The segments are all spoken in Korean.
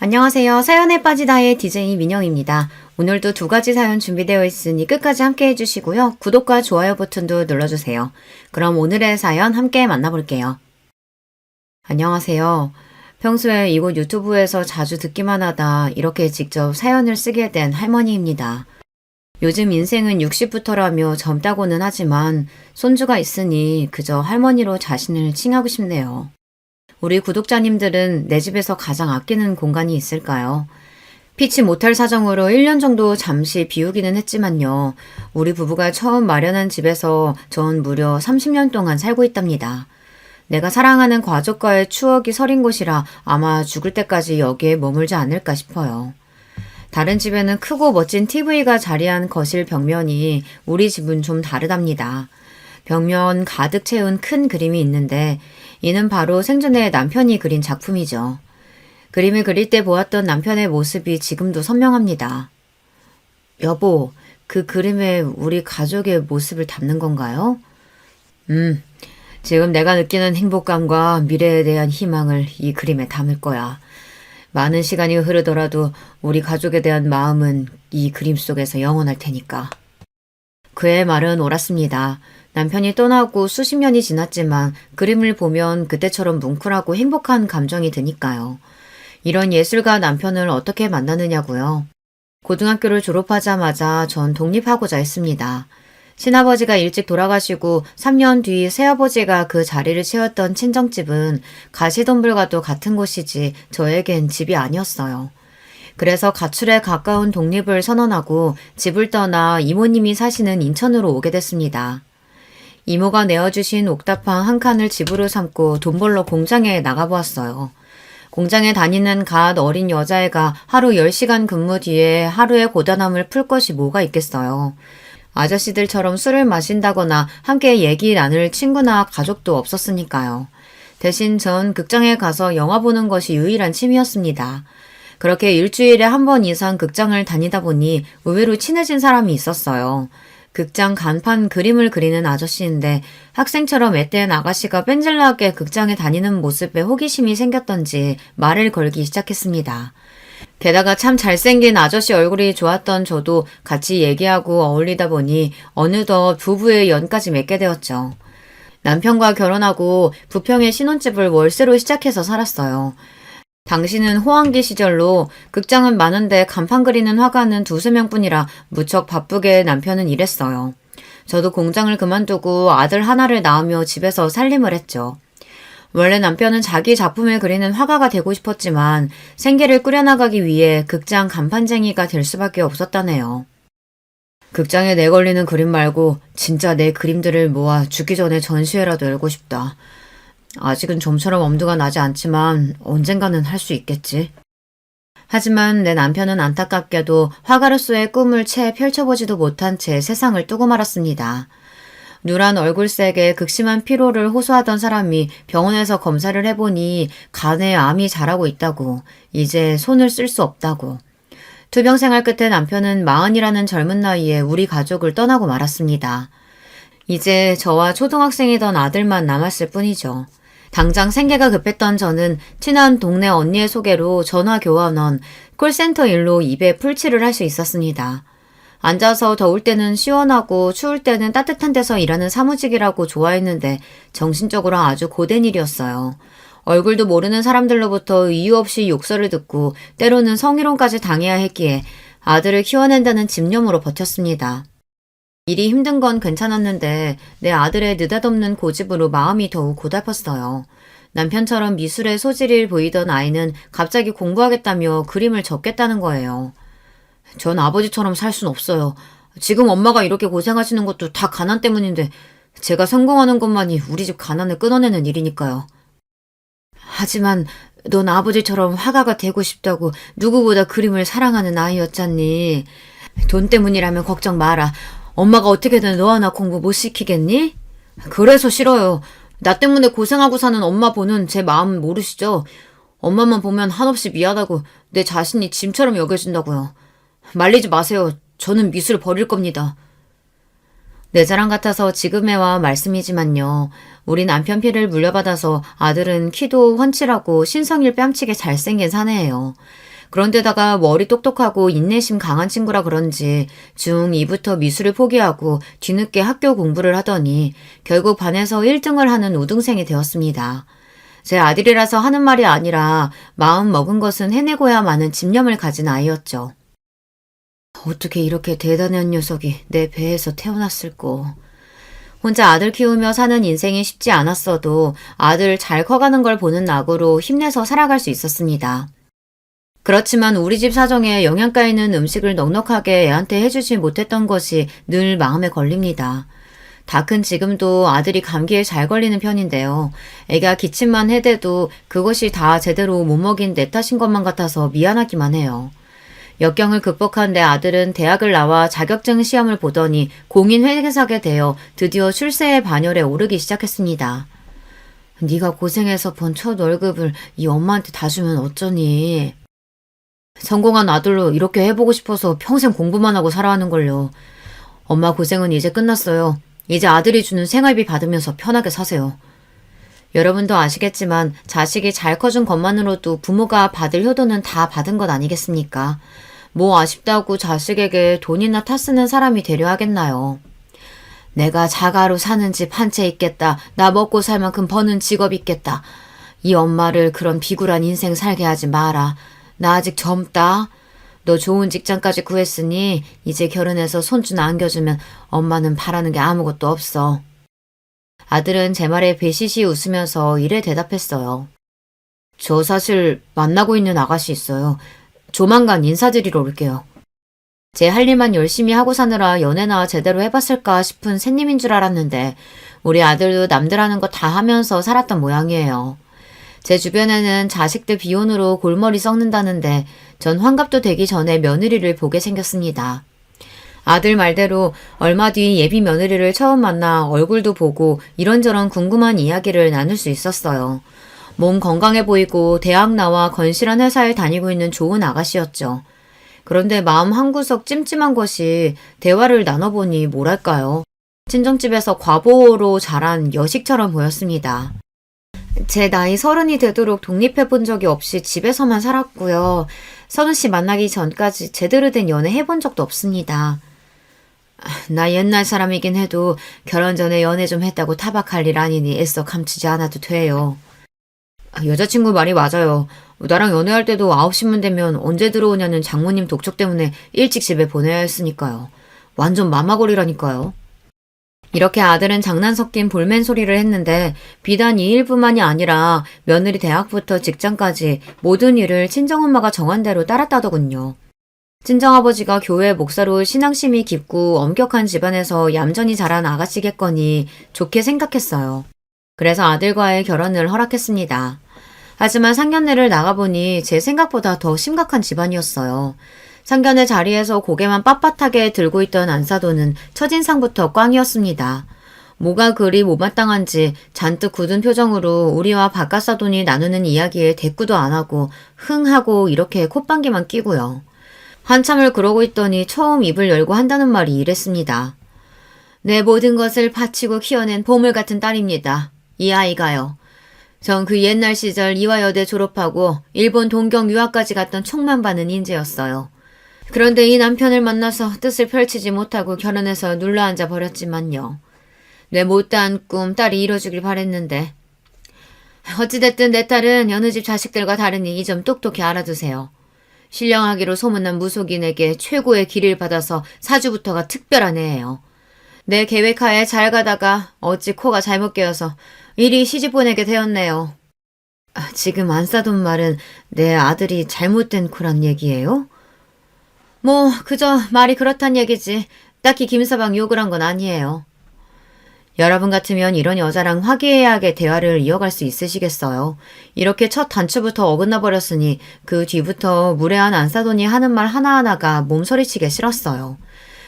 안녕하세요. 사연에 빠지다의 DJ 민영입니다. 오늘도 두 가지 사연 준비되어 있으니 끝까지 함께 해주시고요. 구독과 좋아요 버튼도 눌러주세요. 그럼 오늘의 사연 함께 만나볼게요. 안녕하세요. 평소에 이곳 유튜브에서 자주 듣기만 하다 이렇게 직접 사연을 쓰게 된 할머니입니다. 요즘 인생은 60부터라며 젊다고는 하지만 손주가 있으니 그저 할머니로 자신을 칭하고 싶네요. 우리 구독자님들은 내 집에서 가장 아끼는 공간이 있을까요? 피치 못할 사정으로 1년 정도 잠시 비우기는 했지만요. 우리 부부가 처음 마련한 집에서 전 무려 30년 동안 살고 있답니다. 내가 사랑하는 가족과의 추억이 서린 곳이라 아마 죽을 때까지 여기에 머물지 않을까 싶어요. 다른 집에는 크고 멋진 TV가 자리한 거실 벽면이 우리 집은 좀 다르답니다. 벽면 가득 채운 큰 그림이 있는데 이는 바로 생전에 남편이 그린 작품이죠. 그림을 그릴 때 보았던 남편의 모습이 지금도 선명합니다. 여보, 그 그림에 우리 가족의 모습을 담는 건가요? 지금 내가 느끼는 행복감과 미래에 대한 희망을 이 그림에 담을 거야. 많은 시간이 흐르더라도 우리 가족에 대한 마음은 이 그림 속에서 영원할 테니까. 그의 말은 옳았습니다. 남편이 떠나고 수십 년이 지났지만 그림을 보면 그때처럼 뭉클하고 행복한 감정이 드니까요. 이런 예술가 남편을 어떻게 만나느냐고요. 고등학교를 졸업하자마자 전 독립하고자 했습니다. 친아버지가 일찍 돌아가시고 3년 뒤 새아버지가 그 자리를 채웠던 친정집은 가시덤불과도 같은 곳이지 저에겐 집이 아니었어요. 그래서 가출에 가까운 독립을 선언하고 집을 떠나 이모님이 사시는 인천으로 오게 됐습니다. 이모가 내어주신 옥탑방 한 칸을 집으로 삼고 돈 벌러 공장에 나가보았어요. 공장에 다니는 갓 어린 여자애가 하루 10시간 근무 뒤에 하루의 고단함을 풀 것이 뭐가 있겠어요. 아저씨들처럼 술을 마신다거나 함께 얘기 나눌 친구나 가족도 없었으니까요. 대신 전 극장에 가서 영화 보는 것이 유일한 취미였습니다. 그렇게 일주일에 한 번 이상 극장을 다니다 보니 의외로 친해진 사람이 있었어요. 극장 간판 그림을 그리는 아저씨인데 학생처럼 앳된 아가씨가 뺀질나게 극장에 다니는 모습에 호기심이 생겼던지 말을 걸기 시작했습니다. 게다가 참 잘생긴 아저씨 얼굴이 좋았던 저도 같이 얘기하고 어울리다 보니 어느덧 부부의 연까지 맺게 되었죠. 남편과 결혼하고 부평에 신혼집을 월세로 시작해서 살았어요. 당시는 호황기 시절로 극장은 많은데 간판 그리는 화가는 두세 명뿐이라 무척 바쁘게 남편은 일했어요. 저도 공장을 그만두고 아들 하나를 낳으며 집에서 살림을 했죠. 원래 남편은 자기 작품을 그리는 화가가 되고 싶었지만 생계를 꾸려나가기 위해 극장 간판쟁이가 될 수밖에 없었다네요. 극장에 내걸리는 그림 말고 진짜 내 그림들을 모아 죽기 전에 전시회라도 열고 싶다. 아직은 좀처럼 엄두가 나지 않지만 언젠가는 할 수 있겠지. 하지만 내 남편은 안타깝게도 화가로서의 꿈을 채 펼쳐보지도 못한 채 세상을 뜨고 말았습니다. 누런 얼굴색에 극심한 피로를 호소하던 사람이 병원에서 검사를 해보니 간에 암이 자라고 있다고, 이제 손을 쓸 수 없다고. 투병 생활 끝에 남편은 40이라는 젊은 나이에 우리 가족을 떠나고 말았습니다. 이제 저와 초등학생이던 아들만 남았을 뿐이죠. 당장 생계가 급했던 저는 친한 동네 언니의 소개로 전화교환원, 콜센터 일로 입에 풀칠을 할 수 있었습니다. 앉아서 더울 때는 시원하고 추울 때는 따뜻한 데서 일하는 사무직이라고 좋아했는데 정신적으로 아주 고된 일이었어요. 얼굴도 모르는 사람들로부터 이유 없이 욕설을 듣고 때로는 성희롱까지 당해야 했기에 아들을 키워낸다는 집념으로 버텼습니다. 일이 힘든 건 괜찮았는데 내 아들의 느닷없는 고집으로 마음이 더욱 고달팠어요. 남편처럼 미술에 소질이 보이던 아이는 갑자기 공부하겠다며 그림을 접겠다는 거예요. 전 아버지처럼 살 순 없어요. 지금 엄마가 이렇게 고생하시는 것도 다 가난 때문인데 제가 성공하는 것만이 우리 집 가난을 끊어내는 일이니까요. 하지만 넌 아버지처럼 화가가 되고 싶다고 누구보다 그림을 사랑하는 아이였잖니. 돈 때문이라면 걱정 마라. 엄마가 어떻게든 너 하나 공부 못 시키겠니? 그래서 싫어요. 나 때문에 고생하고 사는 엄마 보는 제 마음 모르시죠? 엄마만 보면 한없이 미안하고 내 자신이 짐처럼 여겨진다고요. 말리지 마세요. 저는 미술 버릴 겁니다. 내 자랑 같아서 지금 해와 말씀이지만요. 우리 남편 피를 물려받아서 아들은 키도 훤칠하고 신성일 뺨치게 잘생긴 사내예요. 그런데다가 머리 똑똑하고 인내심 강한 친구라 그런지 중2부터 미술을 포기하고 뒤늦게 학교 공부를 하더니 결국 반에서 1등을 하는 우등생이 되었습니다. 제 아들이라서 하는 말이 아니라 마음 먹은 것은 해내고야 마는 집념을 가진 아이였죠. 어떻게 이렇게 대단한 녀석이 내 배에서 태어났을꼬. 혼자 아들 키우며 사는 인생이 쉽지 않았어도 아들 잘 커가는 걸 보는 낙으로 힘내서 살아갈 수 있었습니다. 그렇지만 우리 집 사정에 영양가 있는 음식을 넉넉하게 애한테 해주지 못했던 것이 늘 마음에 걸립니다. 다 큰 지금도 아들이 감기에 잘 걸리는 편인데요. 애가 기침만 해대도 그것이 다 제대로 못 먹인 내 탓인 것만 같아서 미안하기만 해요. 역경을 극복한 내 아들은 대학을 나와 자격증 시험을 보더니 공인회계사게 되어 드디어 출세의 반열에 오르기 시작했습니다. 네가 고생해서 번 첫 월급을 이 엄마한테 다 주면 어쩌니. 성공한 아들로 이렇게 해보고 싶어서 평생 공부만 하고 살아가는걸요. 엄마 고생은 이제 끝났어요. 이제 아들이 주는 생활비 받으면서 편하게 사세요. 여러분도 아시겠지만 자식이 잘 커준 것만으로도 부모가 받을 효도는 다 받은 것 아니겠습니까? 뭐 아쉽다고 자식에게 돈이나 타 쓰는 사람이 되려 하겠나요? 내가 자가로 사는 집 한 채 있겠다. 나 먹고 살 만큼 버는 직업 있겠다. 이 엄마를 그런 비굴한 인생 살게 하지 마라. 나 아직 젊다. 너 좋은 직장까지 구했으니 이제 결혼해서 손주나 안겨주면 엄마는 바라는 게 아무것도 없어. 아들은 제 말에 배시시 웃으면서 이래 대답했어요. 저 사실 만나고 있는 아가씨 있어요. 조만간 인사드리러 올게요. 제 할 일만 열심히 하고 사느라 연애나 제대로 해봤을까 싶은 새님인 줄 알았는데 우리 아들도 남들 하는 거 다 하면서 살았던 모양이에요. 제 주변에는 자식들 비혼으로 골머리 썩는다는데 전 환갑도 되기 전에 며느리를 보게 생겼습니다. 아들 말대로 얼마 뒤 예비 며느리를 처음 만나 얼굴도 보고 이런저런 궁금한 이야기를 나눌 수 있었어요. 몸 건강해 보이고 대학 나와 건실한 회사에 다니고 있는 좋은 아가씨였죠. 그런데 마음 한구석 찜찜한 것이 대화를 나눠보니 뭐랄까요. 친정집에서 과보로 자란 여식처럼 보였습니다. 제 나이 30이 되도록 독립해 본 적이 없이 집에서만 살았고요. 선우 씨 만나기 전까지 제대로 된 연애 해본 적도 없습니다. 나 옛날 사람이긴 해도 결혼 전에 연애 좀 했다고 타박할 일 아니니 애써 감추지 않아도 돼요. 여자친구 말이 맞아요. 나랑 연애할 때도 9시만 되면 언제 들어오냐는 장모님 독촉 때문에 일찍 집에 보내야 했으니까요. 완전 마마골이라니까요. 이렇게 아들은 장난 섞인 볼멘 소리를 했는데 비단 이 일뿐만이 아니라 며느리 대학부터 직장까지 모든 일을 친정엄마가 정한 대로 따랐다더군요. 친정아버지가 교회 목사로 신앙심이 깊고 엄격한 집안에서 얌전히 자란 아가씨겠거니 좋게 생각했어요. 그래서 아들과의 결혼을 허락했습니다. 하지만 상견례를 나가보니 제 생각보다 더 심각한 집안이었어요. 상견례 자리에서 고개만 빳빳하게 들고 있던 안사돈은 첫인상부터 꽝이었습니다. 뭐가 그리 못마땅한지 잔뜩 굳은 표정으로 우리와 바깥사돈이 나누는 이야기에 대꾸도 안 하고 흥하고 이렇게 콧방귀만 끼고요. 한참을 그러고 있더니 처음 입을 열고 한다는 말이 이랬습니다. 내 모든 것을 바치고 키워낸 보물 같은 딸입니다. 이 아이가요. 전 그 옛날 시절 이화여대 졸업하고 일본 동경 유학까지 갔던 촉만 받는 인재였어요. 그런데 이 남편을 만나서 뜻을 펼치지 못하고 결혼해서 눌러앉아 버렸지만요. 내 못다한 꿈 딸이 이뤄주길 바랬는데. 어찌됐든 내 딸은 여느 집 자식들과 다르니 이 점 똑똑히 알아두세요. 신령하기로 소문난 무속인에게 최고의 기를 받아서 사주부터가 특별한 애예요. 내 계획하에 잘 가다가 어찌 코가 잘못 깨어서 이리 시집 보내게 되었네요. 지금 안싸돈 말은 내 아들이 잘못된 코란 얘기예요? 뭐 그저 말이 그렇단 얘기지 딱히 김서방 욕을 한 건 아니에요. 여러분 같으면 이런 여자랑 화기애애하게 대화를 이어갈 수 있으시겠어요? 이렇게 첫 단추부터 어긋나 버렸으니 그 뒤부터 무례한 안싸돈이 하는 말 하나하나가 몸서리치게 싫었어요.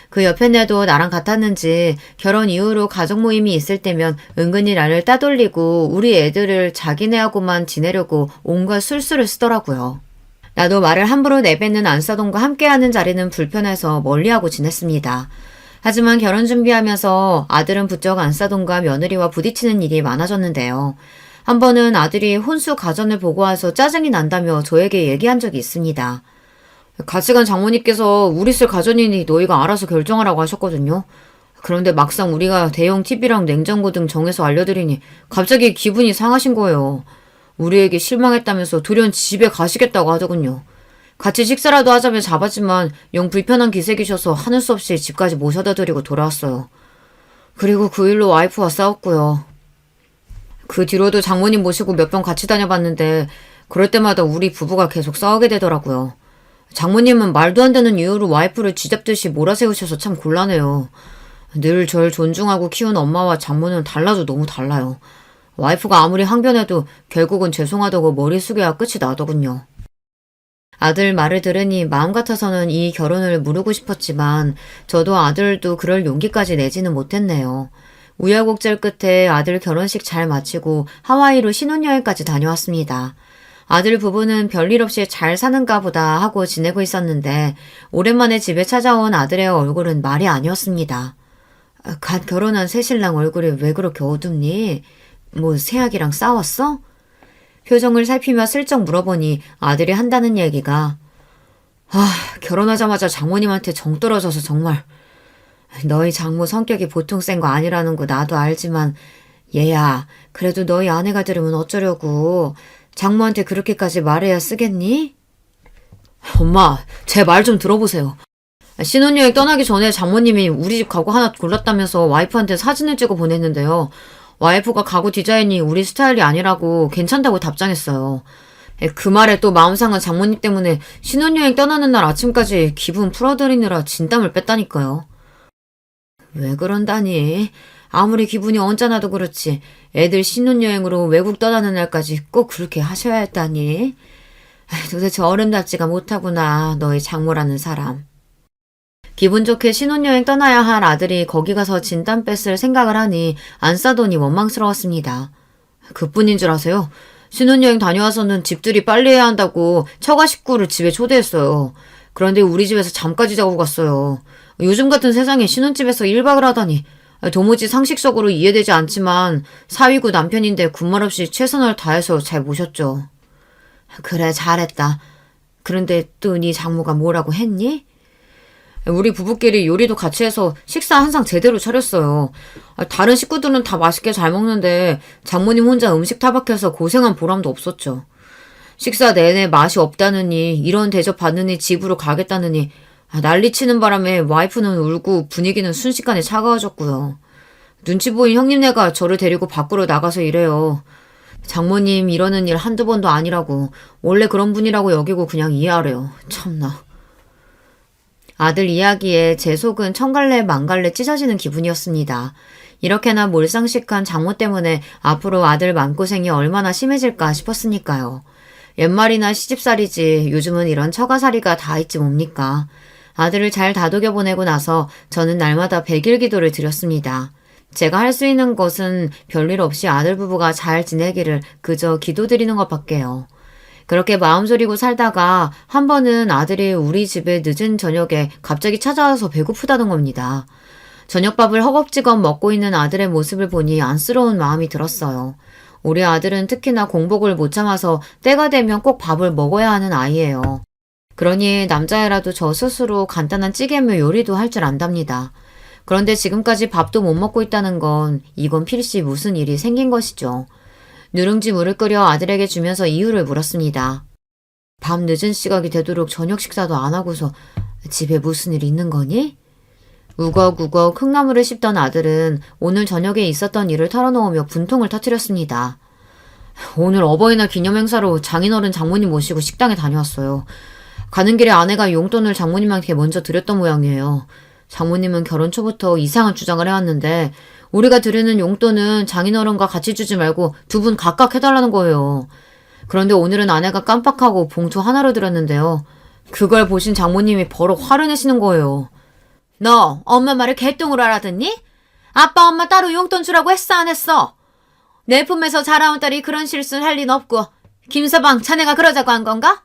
그 옆에 내도 나랑 같았는지 결혼 이후로 가족 모임이 있을 때면 은근히 나를 따돌리고 우리 애들을 자기네하고만 지내려고 온갖 술수를 쓰더라고요. 나도 말을 함부로 내뱉는 안싸돈과 함께하는 자리는 불편해서 멀리하고 지냈습니다. 하지만 결혼 준비하면서 아들은 부쩍 안싸돈과 며느리와 부딪히는 일이 많아졌는데요. 한 번은 아들이 혼수 가전을 보고 와서 짜증이 난다며 저에게 얘기한 적이 있습니다. 같이 간 장모님께서 우리 쓸 가전이니 너희가 알아서 결정하라고 하셨거든요. 그런데 막상 우리가 대형 TV랑 냉장고 등 정해서 알려드리니 갑자기 기분이 상하신 거예요. 우리에게 실망했다면서 돌연 집에 가시겠다고 하더군요. 같이 식사라도 하자며 잡았지만 영 불편한 기색이셔서 하는 수 없이 집까지 모셔다 드리고 돌아왔어요. 그리고 그 일로 와이프와 싸웠고요. 그 뒤로도 장모님 모시고 몇 번 같이 다녀봤는데 그럴 때마다 우리 부부가 계속 싸우게 되더라고요. 장모님은 말도 안 되는 이유로 와이프를 쥐잡듯이 몰아세우셔서 참 곤란해요. 늘 절 존중하고 키운 엄마와 장모는 달라도 너무 달라요. 와이프가 아무리 항변해도 결국은 죄송하다고 머리 숙여야 끝이 나더군요. 아들 말을 들으니 마음 같아서는 이 결혼을 무르고 싶었지만 저도 아들도 그럴 용기까지 내지는 못했네요. 우여곡절 끝에 아들 결혼식 잘 마치고 하와이로 신혼여행까지 다녀왔습니다. 아들 부부는 별일 없이 잘 사는가 보다 하고 지내고 있었는데 오랜만에 집에 찾아온 아들의 얼굴은 말이 아니었습니다. 갓 결혼한 새신랑 얼굴이 왜 그렇게 어둡니? 뭐 새아기랑 싸웠어? 표정을 살피며 슬쩍 물어보니 아들이 한다는 얘기가 결혼하자마자 장모님한테 정 떨어져서 정말 너희 장모 성격이 보통 센 거 아니라는 거 나도 알지만 얘야 그래도 너희 아내가 들으면 어쩌려고 장모한테 그렇게까지 말해야 쓰겠니? 엄마 제 말 좀 들어보세요. 신혼여행 떠나기 전에 장모님이 우리 집 가구 하나 골랐다면서 와이프한테 사진을 찍어 보냈는데요. 와이프가 가구 디자인이 우리 스타일이 아니라고 괜찮다고 답장했어요. 그 말에 또 마음 상한 장모님 때문에 신혼여행 떠나는 날 아침까지 기분 풀어드리느라 진땀을 뺐다니까요. 왜 그런다니? 아무리 기분이 언짢아도 그렇지 애들 신혼여행으로 외국 떠나는 날까지 꼭 그렇게 하셔야 했다니? 도대체 어른답지가 못하구나 너희 장모라는 사람. 기분 좋게 신혼여행 떠나야 할 아들이 거기 가서 진땀 뺐을 생각을 하니 안 싸더니 원망스러웠습니다. 그뿐인 줄 아세요? 신혼여행 다녀와서는 집들이 빨리 해야 한다고 처가 식구를 집에 초대했어요. 그런데 우리 집에서 잠까지 자고 갔어요. 요즘 같은 세상에 신혼집에서 1박을 하다니 도무지 상식적으로 이해되지 않지만 사위고 남편인데 군말 없이 최선을 다해서 잘 모셨죠. 그래 잘했다. 그런데 또 네 장모가 뭐라고 했니? 우리 부부끼리 요리도 같이 해서 식사 한상 제대로 차렸어요. 다른 식구들은 다 맛있게 잘 먹는데 장모님 혼자 음식 타박해서 고생한 보람도 없었죠. 식사 내내 맛이 없다느니 이런 대접 받느니 집으로 가겠다느니 난리치는 바람에 와이프는 울고 분위기는 순식간에 차가워졌고요. 눈치 보인 형님네가 저를 데리고 밖으로 나가서 이래요. 장모님 이러는 일 한두 번도 아니라고 원래 그런 분이라고 여기고 그냥 이해하래요. 참나. 아들 이야기에 제 속은 천갈래 만갈래 찢어지는 기분이었습니다. 이렇게나 몰상식한 장모 때문에 앞으로 아들 맘고생이 얼마나 심해질까 싶었으니까요. 옛말이나 시집살이지 요즘은 이런 처가살이가 다 있지 뭡니까. 아들을 잘 다독여 보내고 나서 저는 날마다 100일 기도를 드렸습니다. 제가 할 수 있는 것은 별일 없이 아들 부부가 잘 지내기를 그저 기도드리는 것밖에요. 그렇게 마음 졸이고 살다가 한 번은 아들이 우리 집에 늦은 저녁에 갑자기 찾아와서 배고프다는 겁니다. 저녁밥을 허겁지겁 먹고 있는 아들의 모습을 보니 안쓰러운 마음이 들었어요. 우리 아들은 특히나 공복을 못 참아서 때가 되면 꼭 밥을 먹어야 하는 아이예요. 그러니 남자애라도 저 스스로 간단한 찌개며 요리도 할 줄 안답니다. 그런데 지금까지 밥도 못 먹고 있다는 건 이건 필시 무슨 일이 생긴 것이죠. 누룽지 물을 끓여 아들에게 주면서 이유를 물었습니다. 밤 늦은 시각이 되도록 저녁 식사도 안 하고서 집에 무슨 일 있는 거니? 우걱우걱 콩나물을 씹던 아들은 오늘 저녁에 있었던 일을 털어놓으며 분통을 터뜨렸습니다. 오늘 어버이날 기념행사로 장인어른 장모님 모시고 식당에 다녀왔어요. 가는 길에 아내가 용돈을 장모님한테 먼저 드렸던 모양이에요. 장모님은 결혼 초부터 이상한 주장을 해왔는데 우리가 드리는 용돈은 장인어른과 같이 주지 말고 두 분 각각 해달라는 거예요. 그런데 오늘은 아내가 깜빡하고 봉투 하나로 드렸는데요. 그걸 보신 장모님이 버럭 화를 내시는 거예요. 너 엄마 말을 개똥으로 알아듣니? 아빠 엄마 따로 용돈 주라고 했어 안 했어? 내 품에서 자라온 딸이 그런 실수를 할 리는 없고 김서방 자네가 그러자고 한 건가?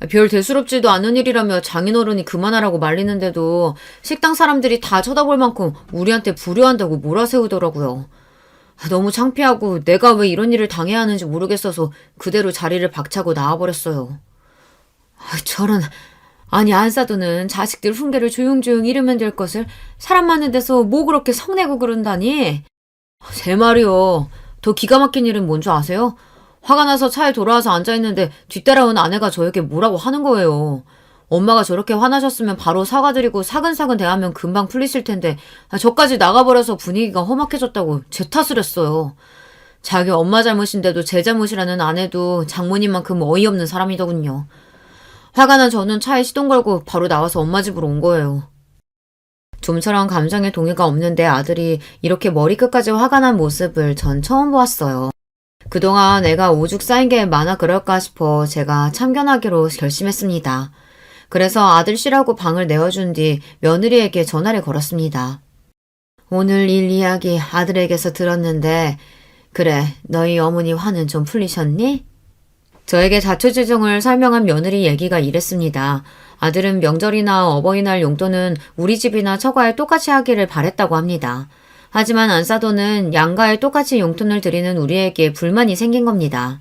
별 대수롭지도 않은 일이라며 장인어른이 그만하라고 말리는데도 식당 사람들이 다 쳐다볼 만큼 우리한테 불효한다고 몰아세우더라고요. 너무 창피하고 내가 왜 이런 일을 당해야 하는지 모르겠어서 그대로 자리를 박차고 나와버렸어요. 저런, 아니 안사도는 자식들 훈계를 조용조용 이르면 될 것을 사람 많은 데서 뭐 그렇게 성내고 그런다니? 제 말이요. 더 기가 막힌 일은 뭔 줄 아세요? 화가 나서 차에 돌아와서 앉아있는데 뒤따라온 아내가 저에게 뭐라고 하는 거예요. 엄마가 저렇게 화나셨으면 바로 사과드리고 사근사근 대하면 금방 풀리실 텐데 저까지 나가버려서 분위기가 험악해졌다고 제 탓을 했어요. 자기 엄마 잘못인데도 제 잘못이라는 아내도 장모님만큼 어이없는 사람이더군요. 화가 난 저는 차에 시동 걸고 바로 나와서 엄마 집으로 온 거예요. 좀처럼 감정에 동의가 없는데 아들이 이렇게 머리끝까지 화가 난 모습을 전 처음 보았어요. 그동안 애가 오죽 쌓인 게 많아 그럴까 싶어 제가 참견하기로 결심했습니다. 그래서 아들 쉬라고 방을 내어준 뒤 며느리에게 전화를 걸었습니다. 오늘 일 이야기 아들에게서 들었는데 그래 너희 어머니 화는 좀 풀리셨니? 저에게 자초지종을 설명한 며느리 얘기가 이랬습니다. 아들은 명절이나 어버이날 용돈은 우리 집이나 처가에 똑같이 하기를 바랬다고 합니다. 하지만 안사도는 양가에 똑같이 용돈을 드리는 우리에게 불만이 생긴 겁니다.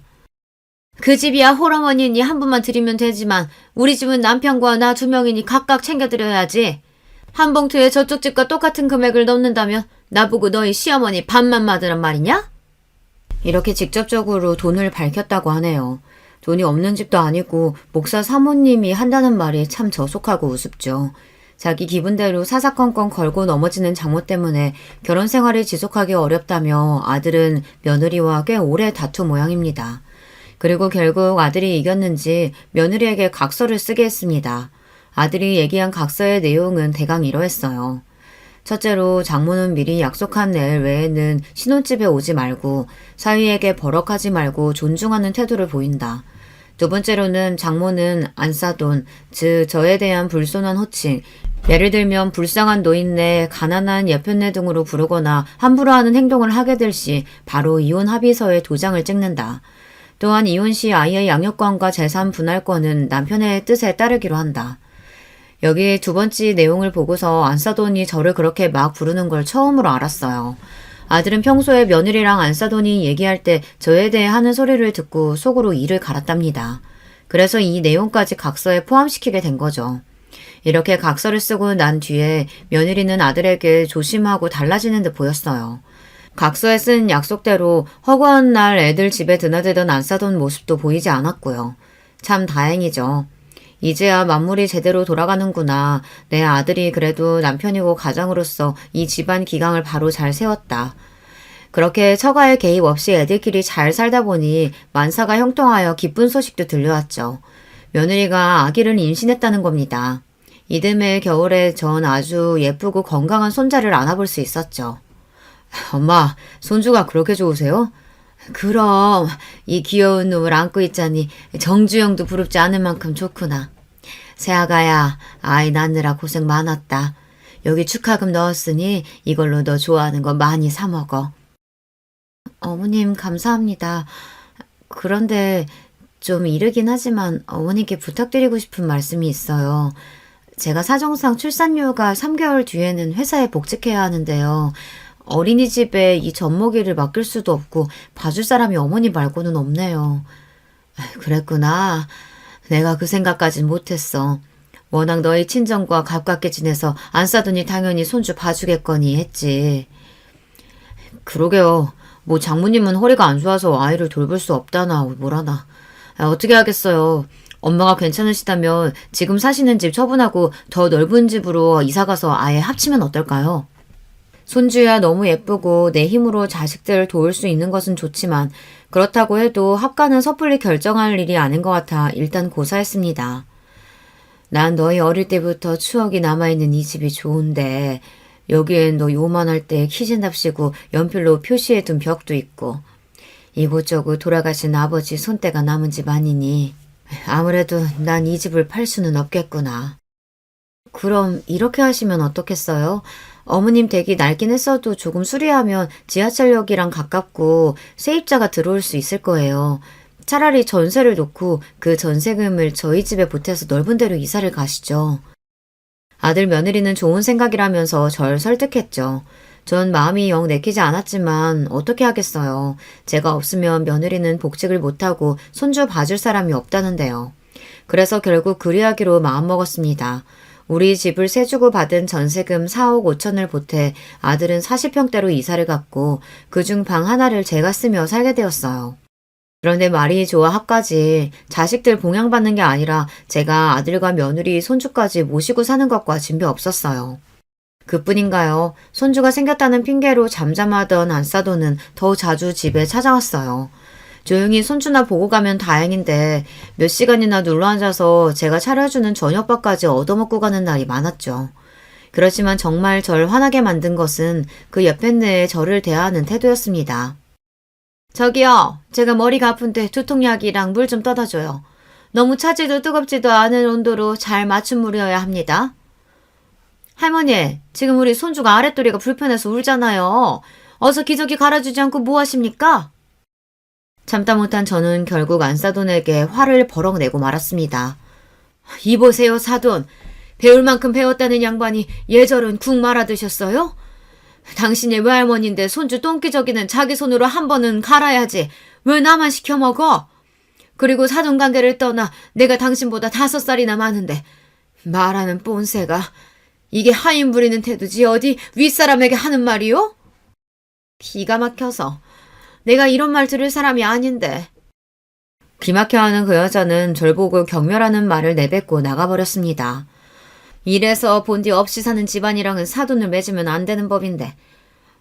그 집이야 홀어머니니 한 분만 드리면 되지만 우리 집은 남편과 나 2명이니 각각 챙겨드려야지. 한 봉투에 저쪽 집과 똑같은 금액을 넣는다면 나보고 너희 시어머니 반만 받으란 말이냐? 이렇게 직접적으로 돈을 밝혔다고 하네요. 돈이 없는 집도 아니고 목사 사모님이 한다는 말이 참 저속하고 우습죠. 자기 기분대로 사사건건 걸고 넘어지는 장모 때문에 결혼 생활을 지속하기 어렵다며 아들은 며느리와 꽤 오래 다투 모양입니다. 그리고 결국 아들이 이겼는지 며느리에게 각서를 쓰게 했습니다. 아들이 얘기한 각서의 내용은 대강 이러했어요. 첫째로 장모는 미리 약속한 날 외에는 신혼집에 오지 말고 사위에게 버럭하지 말고 존중하는 태도를 보인다. 두 번째로는 장모는 안싸돈, 즉 저에 대한 불손한 호칭, 예를 들면 불쌍한 노인네, 가난한 예편네 등으로 부르거나 함부로 하는 행동을 하게 될 시 바로 이혼 합의서에 도장을 찍는다. 또한 이혼 시 아이의 양육권과 재산 분할권은 남편의 뜻에 따르기로 한다. 여기 두 번째 내용을 보고서 안싸돈이 저를 그렇게 막 부르는 걸 처음으로 알았어요. 아들은 평소에 며느리랑 안싸돈이 얘기할 때 저에 대해 하는 소리를 듣고 속으로 이를 갈았답니다. 그래서 이 내용까지 각서에 포함시키게 된 거죠. 이렇게 각서를 쓰고 난 뒤에 며느리는 아들에게 조심하고 달라지는 듯 보였어요. 각서에 쓴 약속대로 허구한 날 애들 집에 드나들던 안싸돈 모습도 보이지 않았고요. 참 다행이죠. 이제야 만물이 제대로 돌아가는구나. 내 아들이 그래도 남편이고 가장으로서 이 집안 기강을 바로 잘 세웠다. 그렇게 처가의 개입 없이 애들끼리 잘 살다 보니 만사가 형통하여 기쁜 소식도 들려왔죠. 며느리가 아기를 임신했다는 겁니다. 이듬해 겨울에 전 아주 예쁘고 건강한 손자를 안아볼 수 있었죠. 엄마, 손주가 그렇게 좋으세요? 그럼 이 귀여운 놈을 안고 있자니 정주영도 부럽지 않을 만큼 좋구나. 새아가야, 아이 낳느라 고생 많았다. 여기 축하금 넣었으니 이걸로 너 좋아하는 거 많이 사 먹어. 어머님 감사합니다. 그런데 좀 이르긴 하지만 어머니께 부탁드리고 싶은 말씀이 있어요. 제가 사정상 출산휴가 3개월 뒤에는 회사에 복직해야 하는데요. 어린이집에 이 젖먹이를 맡길 수도 없고 봐줄 사람이 어머니 말고는 없네요. 그랬구나. 내가 그 생각까진 못했어. 워낙 너희 친정과 가깝게 지내서 안싸더니 당연히 손주 봐주겠거니 했지. 그러게요. 뭐 장모님은 허리가 안 좋아서 아이를 돌볼 수 없다나 뭐라나. 어떻게 하겠어요. 엄마가 괜찮으시다면 지금 사시는 집 처분하고 더 넓은 집으로 이사가서 아예 합치면 어떨까요? 손주야 너무 예쁘고 내 힘으로 자식들을 도울 수 있는 것은 좋지만 그렇다고 해도 합가는 섣불리 결정할 일이 아닌 것 같아 일단 고사했습니다. 난 너희 어릴 때부터 추억이 남아있는 이 집이 좋은데 여기엔 너 요만할 때 키진답시고 연필로 표시해둔 벽도 있고 이곳저곳 돌아가신 아버지 손때가 남은 집 아니니 아무래도 난 이 집을 팔 수는 없겠구나. 그럼 이렇게 하시면 어떻겠어요? 어머님 댁이 낡긴 했어도 조금 수리하면 지하철역이랑 가깝고 세입자가 들어올 수 있을 거예요. 차라리 전세를 놓고 그 전세금을 저희 집에 보태서 넓은 데로 이사를 가시죠. 아들 며느리는 좋은 생각이라면서 절 설득했죠. 전 마음이 영 내키지 않았지만 어떻게 하겠어요. 제가 없으면 며느리는 복직을 못하고 손주 봐줄 사람이 없다는데요. 그래서 결국 그리하기로 마음먹었습니다. 우리 집을 세 주고 받은 전세금 4억 5천을 보태 아들은 40평대로 이사를 갔고 그중 방 하나를 제가 쓰며 살게 되었어요. 그런데 말이 좋아 합까지 자식들 봉양받는 게 아니라 제가 아들과 며느리, 손주까지 모시고 사는 것과 진배 없었어요. 그뿐인가요? 손주가 생겼다는 핑계로 잠잠하던 안싸도는 더 자주 집에 찾아왔어요. 조용히 손주나 보고 가면 다행인데 몇 시간이나 눌러앉아서 제가 차려주는 저녁밥까지 얻어먹고 가는 날이 많았죠. 그렇지만 정말 절 화나게 만든 것은 그 옆에 내에 저를 대하는 태도였습니다. 저기요, 제가 머리가 아픈데 두통약이랑 물 좀 떠다 줘요. 너무 차지도 뜨겁지도 않은 온도로 잘 맞춤 물이어야 합니다. 할머니, 지금 우리 손주가 아랫도리가 불편해서 울잖아요. 어서 기저귀 갈아주지 않고 뭐 하십니까? 참다 못한 저는 결국 안사돈에게 화를 버럭 내고 말았습니다. 이보세요, 사돈. 배울 만큼 배웠다는 양반이 예절은 국 말아 드셨어요? 당신이 외할머니인데 손주 똥기저귀는 자기 손으로 한 번은 갈아야지. 왜 나만 시켜 먹어? 그리고 사돈 관계를 떠나 내가 당신보다 5살이나 많은데 말하는 뽐새가 이게 하인 부리는 태도지 어디 윗사람에게 하는 말이요? 기가 막혀서 내가 이런 말 들을 사람이 아닌데. 기막혀하는 그 여자는 절 보고 경멸하는 말을 내뱉고 나가버렸습니다. 이래서 본디 없이 사는 집안이랑은 사돈을 맺으면 안 되는 법인데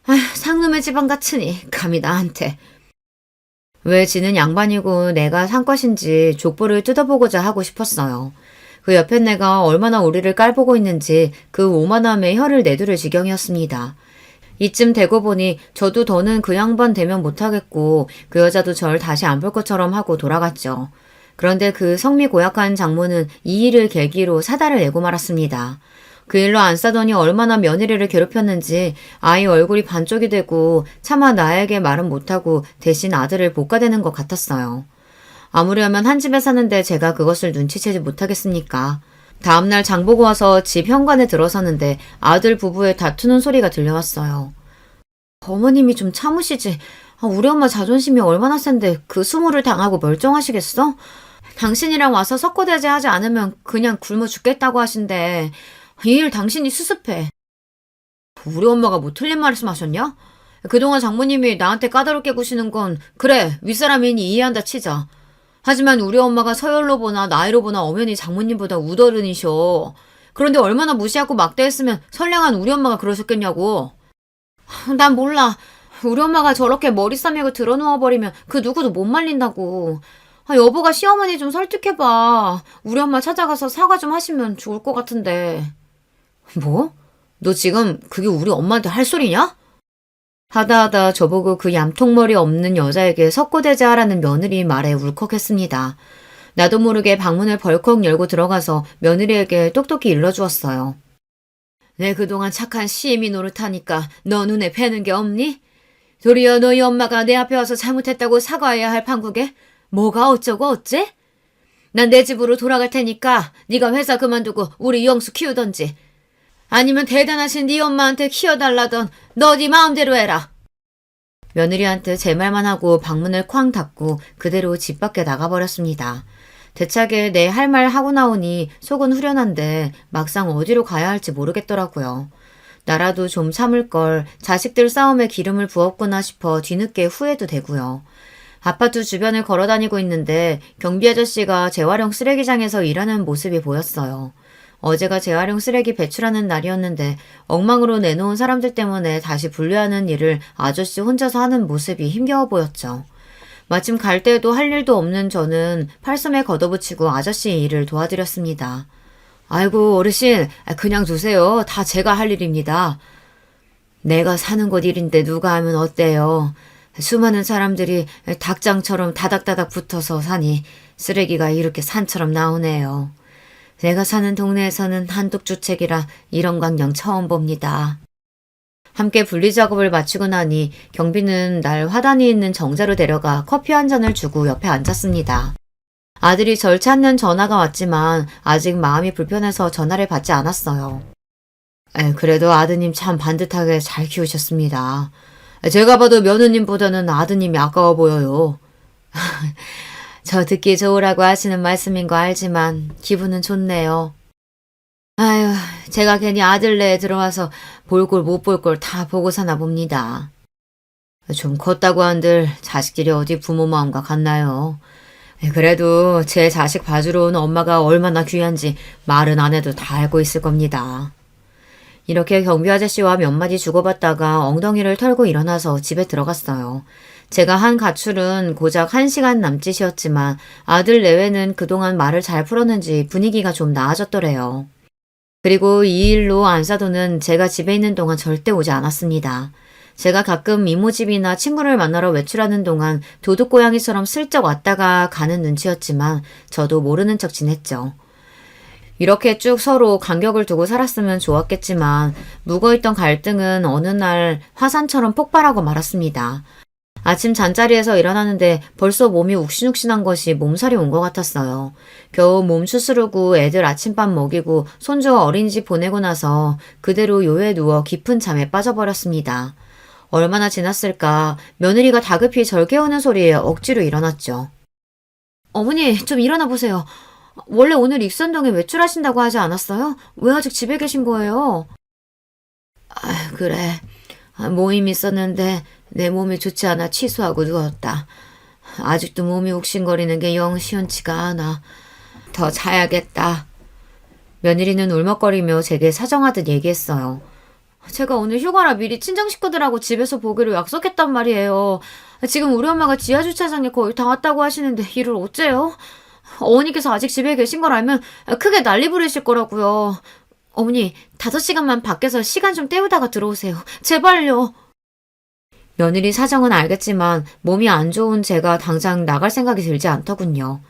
아휴, 상놈의 집안 같으니 감히 나한테. 왜 지는 양반이고 내가 산 것인지 족보를 뜯어보고자 하고 싶었어요. 그 옆에 내가 얼마나 우리를 깔보고 있는지 그 오만함에 혀를 내두를 지경이었습니다. 이쯤 되고 보니 저도 더는 그 양반 대면 못하겠고 그 여자도 절 다시 안 볼 것처럼 하고 돌아갔죠. 그런데 그 성미 고약한 장모는 이 일을 계기로 사달을 내고 말았습니다. 그 일로 안싸더니 얼마나 며느리를 괴롭혔는지 아이 얼굴이 반쪽이 되고 차마 나에게 말은 못하고 대신 아들을 볶아대는 것 같았어요. 아무려면 한 집에 사는데 제가 그것을 눈치채지 못하겠습니까? 다음날 장 보고 와서 집 현관에 들어서는데 아들 부부의 다투는 소리가 들려왔어요. 어머님이 좀 참으시지. 우리 엄마 자존심이 얼마나 센데 그 수모를 당하고 멀쩡하시겠어? 당신이랑 와서 석고대제 하지 않으면 그냥 굶어 죽겠다고 하신대. 이 일 당신이 수습해. 우리 엄마가 뭐 틀린 말씀하셨냐? 그동안 장모님이 나한테 까다롭게 구시는 건 그래 윗사람이니 이해한다 치자. 하지만 우리 엄마가 서열로 보나 나이로 보나 엄연히 장모님보다 우더른이셔. 그런데 얼마나 무시하고 막대했으면 선량한 우리 엄마가 그러셨겠냐고. 난 몰라. 우리 엄마가 저렇게 머리 싸매고 드러누워버리면 그 누구도 못 말린다고. 여보가 시어머니 좀 설득해봐. 우리 엄마 찾아가서 사과 좀 하시면 좋을 것 같은데. 뭐? 너 지금 그게 우리 엄마한테 할 소리냐? 하다하다 저보고 그 얌통머리 없는 여자에게 석고대자하라는 며느리 말에 울컥했습니다. 나도 모르게 방문을 벌컥 열고 들어가서 며느리에게 똑똑히 일러주었어요. 내 그동안 착한 시애미 노릇하니까 너 눈에 뵈는 게 없니? 도리어 너희 엄마가 내 앞에 와서 잘못했다고 사과해야 할 판국에 뭐가 어쩌고 어째? 난 내 집으로 돌아갈 테니까 네가 회사 그만두고 우리 영수 키우던지 아니면 대단하신 네 엄마한테 키워달라던 너 네 마음대로 해라. 며느리한테 제 말만 하고 방문을 쾅 닫고 그대로 집 밖에 나가버렸습니다. 대차게 내 할 말 하고 나오니 속은 후련한데 막상 어디로 가야 할지 모르겠더라고요. 나라도 좀 참을 걸 자식들 싸움에 기름을 부었구나 싶어 뒤늦게 후회도 되고요. 아파트 주변을 걸어다니고 있는데 경비 아저씨가 재활용 쓰레기장에서 일하는 모습이 보였어요. 어제가 재활용 쓰레기 배출하는 날이었는데 엉망으로 내놓은 사람들 때문에 다시 분류하는 일을 아저씨 혼자서 하는 모습이 힘겨워 보였죠. 마침 갈 때도 할 일도 없는 저는 팔섬에 걷어붙이고 아저씨 일을 도와드렸습니다. 아이고 어르신 그냥 두세요. 다 제가 할 일입니다. 내가 사는 곳 일인데 누가 하면 어때요. 수많은 사람들이 닭장처럼 다닥다닥 붙어서 사니 쓰레기가 이렇게 산처럼 나오네요. 내가 사는 동네에서는 한독주택이라 이런 광경 처음 봅니다. 함께 분리 작업을 마치고 나니 경비는 날 화단이 있는 정자로 데려가 커피 한 잔을 주고 옆에 앉았습니다. 아들이 절 찾는 전화가 왔지만 아직 마음이 불편해서 전화를 받지 않았어요. 그래도 아드님 참 반듯하게 잘 키우셨습니다. 제가 봐도 며느님보다는 아드님이 아까워 보여요. 저 듣기 좋으라고 하시는 말씀인 거 알지만 기분은 좋네요. 아유, 제가 괜히 아들네에 들어와서 볼 꼴 못 볼 꼴 다 보고 사나 봅니다. 좀 컸다고 한들 자식들이 어디 부모 마음과 같나요? 그래도 제 자식 봐주러 온 엄마가 얼마나 귀한지 말은 안 해도 다 알고 있을 겁니다. 이렇게 경비 아저씨와 몇 마디 주고받다가 엉덩이를 털고 일어나서 집에 들어갔어요. 제가 한 가출은 고작 1시간 남짓이었지만 아들 내외는 그동안 말을 잘 풀었는지 분위기가 좀 나아졌더래요. 그리고 이 일로 안사도는 제가 집에 있는 동안 절대 오지 않았습니다. 제가 가끔 이모집이나 친구를 만나러 외출하는 동안 도둑고양이처럼 슬쩍 왔다가 가는 눈치였지만 저도 모르는 척 지냈죠. 이렇게 쭉 서로 간격을 두고 살았으면 좋았겠지만 묵어있던 갈등은 어느 날 화산처럼 폭발하고 말았습니다. 아침 잠자리에서 일어나는데 벌써 몸이 욱신욱신한 것이 몸살이 온 것 같았어요. 겨우 몸 추스르고 애들 아침밥 먹이고 손주 어린이집 보내고 나서 그대로 요에 누워 깊은 잠에 빠져버렸습니다. 얼마나 지났을까 며느리가 다급히 절 깨우는 소리에 억지로 일어났죠. 어머니 좀 일어나 보세요. 원래 오늘 익선동에 외출하신다고 하지 않았어요? 왜 아직 집에 계신 거예요? 그래. 모임 있었는데 내 몸이 좋지 않아 취소하고 누웠다. 아직도 몸이 욱신거리는 게 영 시원치가 않아. 더 자야겠다. 며느리는 울먹거리며 제게 사정하듯 얘기했어요. 제가 오늘 휴가라 미리 친정 식구들하고 집에서 보기로 약속했단 말이에요. 지금 우리 엄마가 지하주차장에 거의 다 왔다고 하시는데 이를 어째요? 어머니께서 아직 집에 계신 걸 알면 크게 난리 부르실 거라고요. 어머니 5시간만 밖에서 시간 좀 때우다가 들어오세요. 제발요. 며느리 사정은 알겠지만 몸이 안 좋은 제가 당장 나갈 생각이 들지 않더군요.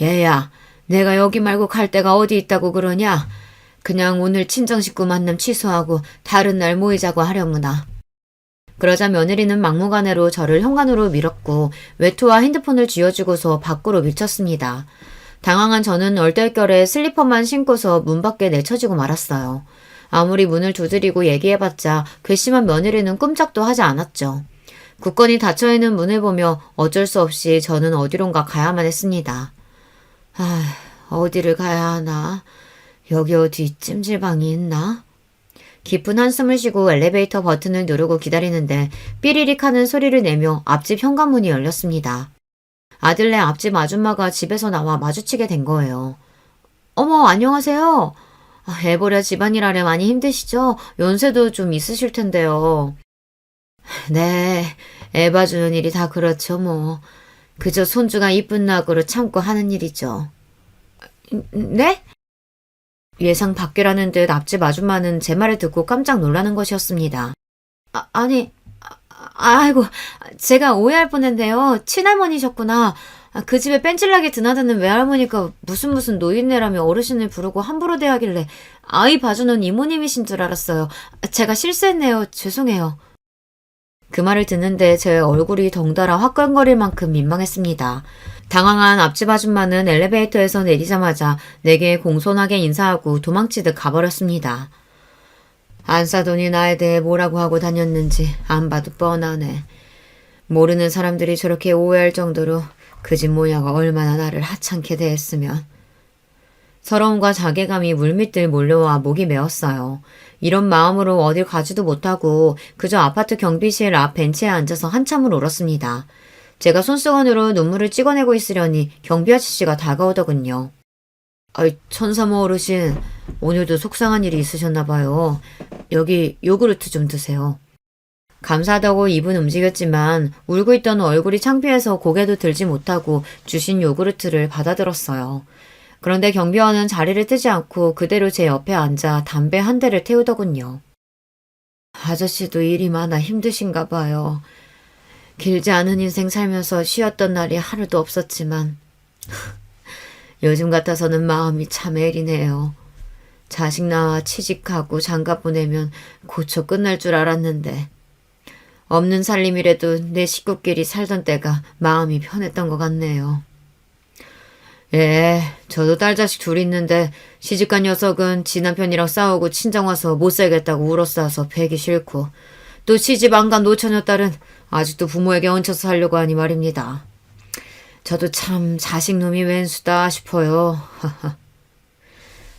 얘야, 내가 여기 말고 갈 데가 어디 있다고 그러냐? 그냥 오늘 친정 식구 만남 취소하고 다른 날 모이자고 하려무나. 그러자 며느리는 막무가내로 저를 현관으로 밀었고 외투와 핸드폰을 쥐어주고서 밖으로 밀쳤습니다. 당황한 저는 얼떨결에 슬리퍼만 신고서 문 밖에 내쳐지고 말았어요. 아무리 문을 두드리고 얘기해봤자 괘씸한 며느리는 꼼짝도 하지 않았죠. 굳건히 닫혀있는 문을 보며 어쩔 수 없이 저는 어디론가 가야만 했습니다. 어디를 가야 하나? 여기 어디 찜질방이 있나? 깊은 한숨을 쉬고 엘리베이터 버튼을 누르고 기다리는데 삐리릭 하는 소리를 내며 앞집 현관문이 열렸습니다. 아들네 앞집 아줌마가 집에서 나와 마주치게 된 거예요. 어머, 안녕하세요. 애보ля 집안일 하려 많이 힘드시죠? 연세도 좀 있으실 텐데요. 네, 애 봐주는 일이 다 그렇죠 뭐. 그저 손주가 이쁜 낙으로 참고 하는 일이죠. 네? 예상 밖이라는 듯 앞집 아줌마는 제 말을 듣고 깜짝 놀라는 것이었습니다. 아이고, 제가 오해할 뻔했네요. 친할머니셨구나. 그 집에 뺀질나게 드나드는 외할머니가 무슨 노인네라며 어르신을 부르고 함부로 대하길래 아이 봐주는 이모님이신 줄 알았어요. 제가 실수했네요. 죄송해요. 그 말을 듣는데 제 얼굴이 덩달아 화끈거릴 만큼 민망했습니다. 당황한 앞집 아줌마는 엘리베이터에서 내리자마자 내게 공손하게 인사하고 도망치듯 가버렸습니다. 안사돈이 나에 대해 뭐라고 하고 다녔는지 안 봐도 뻔하네. 모르는 사람들이 저렇게 오해할 정도로 그 집 모녀가 얼마나 나를 하찮게 대했으면. 서러움과 자괴감이 물밀듯 몰려와 목이 메었어요. 이런 마음으로 어딜 가지도 못하고 그저 아파트 경비실 앞 벤치에 앉아서 한참을 울었습니다. 제가 손수건으로 눈물을 찍어내고 있으려니 경비 아저씨가 다가오더군요. 천사모 어르신, 오늘도 속상한 일이 있으셨나 봐요. 여기 요구르트 좀 드세요. 감사하다고 입은 움직였지만 울고 있던 얼굴이 창피해서 고개도 들지 못하고 주신 요구르트를 받아들었어요. 그런데 경비원은 자리를 뜨지 않고 그대로 제 옆에 앉아 담배 한 대를 태우더군요. 아저씨도 일이 많아 힘드신가 봐요. 길지 않은 인생 살면서 쉬었던 날이 하루도 없었지만 요즘 같아서는 마음이 참 애리네요. 자식 낳아 취직하고 장가 보내면 고쳐 끝날 줄 알았는데 없는 살림이라도 내 식구끼리 살던 때가 마음이 편했던 것 같네요. 예, 저도 딸 자식 둘 있는데 시집간 녀석은 지 남편이랑 싸우고 친정 와서 못 살겠다고 울어싸서 배기 싫고 또 시집 안 간 노처녀 딸은 아직도 부모에게 얹혀서 살려고 하니 말입니다. 저도 참 자식놈이 웬수다 싶어요.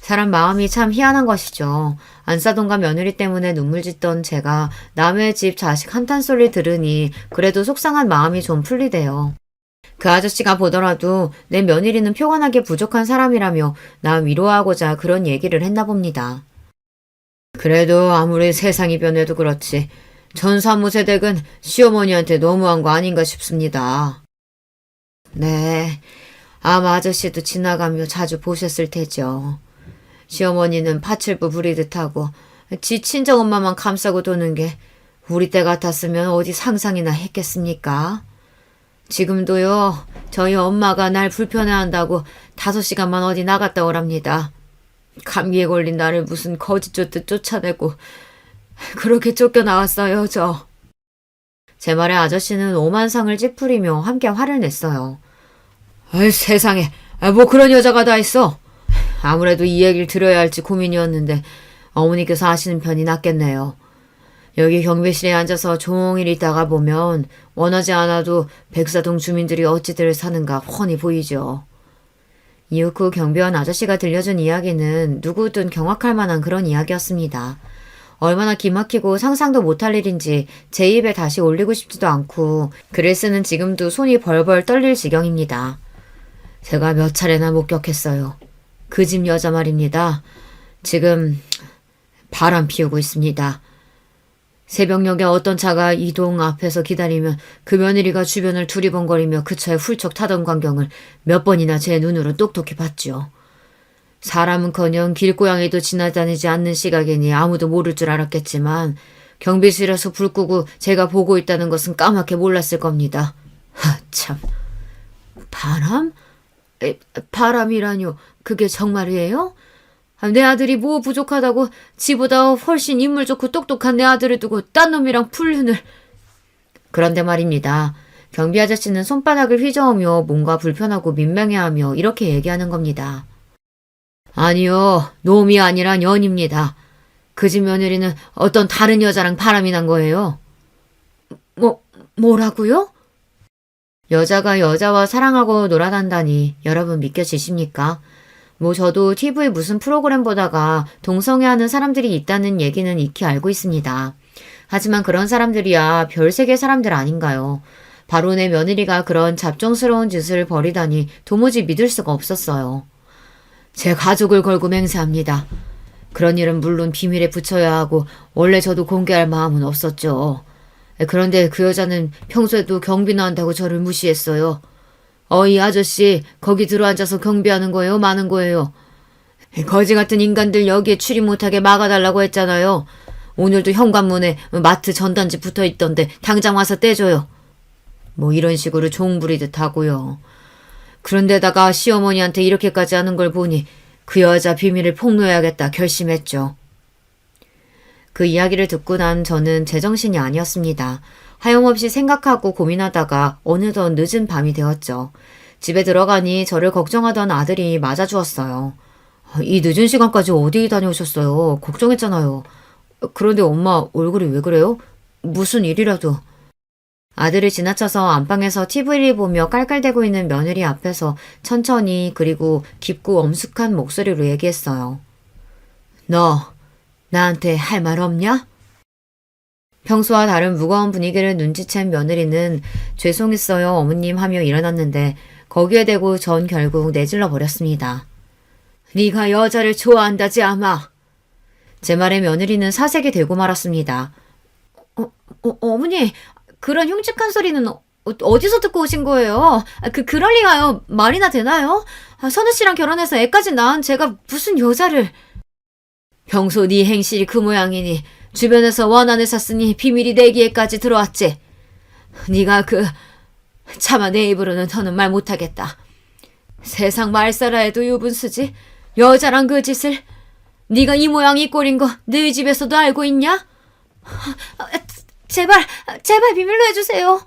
사람 마음이 참 희한한 것이죠. 안사돈과 며느리 때문에 눈물 짓던 제가 남의 집 자식 한탄 소리 들으니 그래도 속상한 마음이 좀 풀리대요. 그 아저씨가 보더라도 내 며느리는 표관하게 부족한 사람이라며 나 위로하고자 그런 얘기를 했나 봅니다. 그래도 아무리 세상이 변해도 그렇지 전 사무세댁은 시어머니한테 너무한 거 아닌가 싶습니다. 네, 아마 아저씨도 지나가며 자주 보셨을 테죠. 시어머니는 파출부 부리듯 하고 지 친정엄마만 감싸고 도는 게 우리 때 같았으면 어디 상상이나 했겠습니까? 지금도요, 저희 엄마가 날 불편해한다고 5시간만 어디 나갔다 오랍니다. 감기에 걸린 나를 무슨 거지 쫓듯 쫓아내고 그렇게 쫓겨나왔어요, 저. 제 말에 아저씨는 오만상을 찌푸리며 함께 화를 냈어요. 아이, 세상에, 뭐 그런 여자가 다 있어. 아무래도 이 얘기를 들어야 할지 고민이었는데 어머니께서 하시는 편이 낫겠네요. 여기 경비실에 앉아서 종일 있다가 보면 원하지 않아도 백사동 주민들이 어찌들 사는가 훤히 보이죠. 이윽고 경비원 아저씨가 들려준 이야기는 누구든 경악할 만한 그런 이야기였습니다. 얼마나 기막히고 상상도 못할 일인지 제 입에 다시 올리고 싶지도 않고 글을 쓰는 지금도 손이 벌벌 떨릴 지경입니다. 제가 몇 차례나 목격했어요. 그 집 여자 말입니다. 지금 바람 피우고 있습니다. 새벽녘에 어떤 차가 이 동 앞에서 기다리면 그 며느리가 주변을 두리번거리며 그 차에 훌쩍 타던 광경을 몇 번이나 제 눈으로 똑똑히 봤죠. 사람은커녕 길고양이도 지나다니지 않는 시각이니 아무도 모를 줄 알았겠지만 경비실에서 불 끄고 제가 보고 있다는 것은 까맣게 몰랐을 겁니다. 참. 바람? 바람이라뇨. 그게 정말이에요? 내 아들이 뭐 부족하다고 지보다 훨씬 인물 좋고 똑똑한 내 아들을 두고 딴 놈이랑 풀륜을. 그런데 말입니다. 경비 아저씨는 손바닥을 휘저으며 뭔가 불편하고 민망해하며 이렇게 얘기하는 겁니다. 아니요, 놈이 아니라 년입니다. 그 집 며느리는 어떤 다른 여자랑 바람이 난 거예요. 뭐라고요? 여자가 여자와 사랑하고 놀아단다니 여러분 믿겨지십니까? 저도 TV 무슨 프로그램 보다가 동성애하는 사람들이 있다는 얘기는 익히 알고 있습니다. 하지만 그런 사람들이야 별세계 사람들 아닌가요? 바로 내 며느리가 그런 잡종스러운 짓을 벌이다니 도무지 믿을 수가 없었어요. 제 가족을 걸고 맹세합니다. 그런 일은 물론 비밀에 붙여야 하고 원래 저도 공개할 마음은 없었죠. 그런데 그 여자는 평소에도 경비나 한다고 저를 무시했어요. 이 아저씨 거기 들어앉아서 경비하는 거예요? 마는 거예요? 거지 같은 인간들 여기에 출입 못하게 막아달라고 했잖아요. 오늘도 현관문에 마트 전단지 붙어있던데 당장 와서 떼줘요. 이런 식으로 종부리듯 하고요. 그런데다가 시어머니한테 이렇게까지 하는 걸 보니 그 여자 비밀을 폭로해야겠다 결심했죠. 그 이야기를 듣고 난 저는 제정신이 아니었습니다. 하염없이 생각하고 고민하다가 어느덧 늦은 밤이 되었죠. 집에 들어가니 저를 걱정하던 아들이 맞아주었어요. 이 늦은 시간까지 어디 다녀오셨어요? 걱정했잖아요. 그런데 엄마 얼굴이 왜 그래요? 무슨 일이라도. 아들을 지나쳐서 안방에서 TV를 보며 깔깔대고 있는 며느리 앞에서 천천히 그리고 깊고 엄숙한 목소리로 얘기했어요. 너 나한테 할 말 없냐? 평소와 다른 무거운 분위기를 눈치챈 며느리는 죄송했어요 어머님 하며 일어났는데 거기에 대고 전 결국 내질러 버렸습니다. 네가 여자를 좋아한다지 아마. 제 말에 며느리는 사색이 되고 말았습니다. 어머니 그런 흉측한 소리는 어디서 듣고 오신 거예요? 그럴 리가요. 말이나 되나요? 선우 씨랑 결혼해서 애까지 낳은 제가 무슨 여자를. 평소 네 행실이 그 모양이니 주변에서 원한을 샀으니 비밀이 내 귀에까지 들어왔지. 네가 차마 내 입으로는 더는 말 못하겠다. 세상 말살아해도 유분수지. 여자랑 그 짓을. 네가 이 모양 이 꼴인 거 너희 집에서도 알고 있냐? 제발 비밀로 해주세요.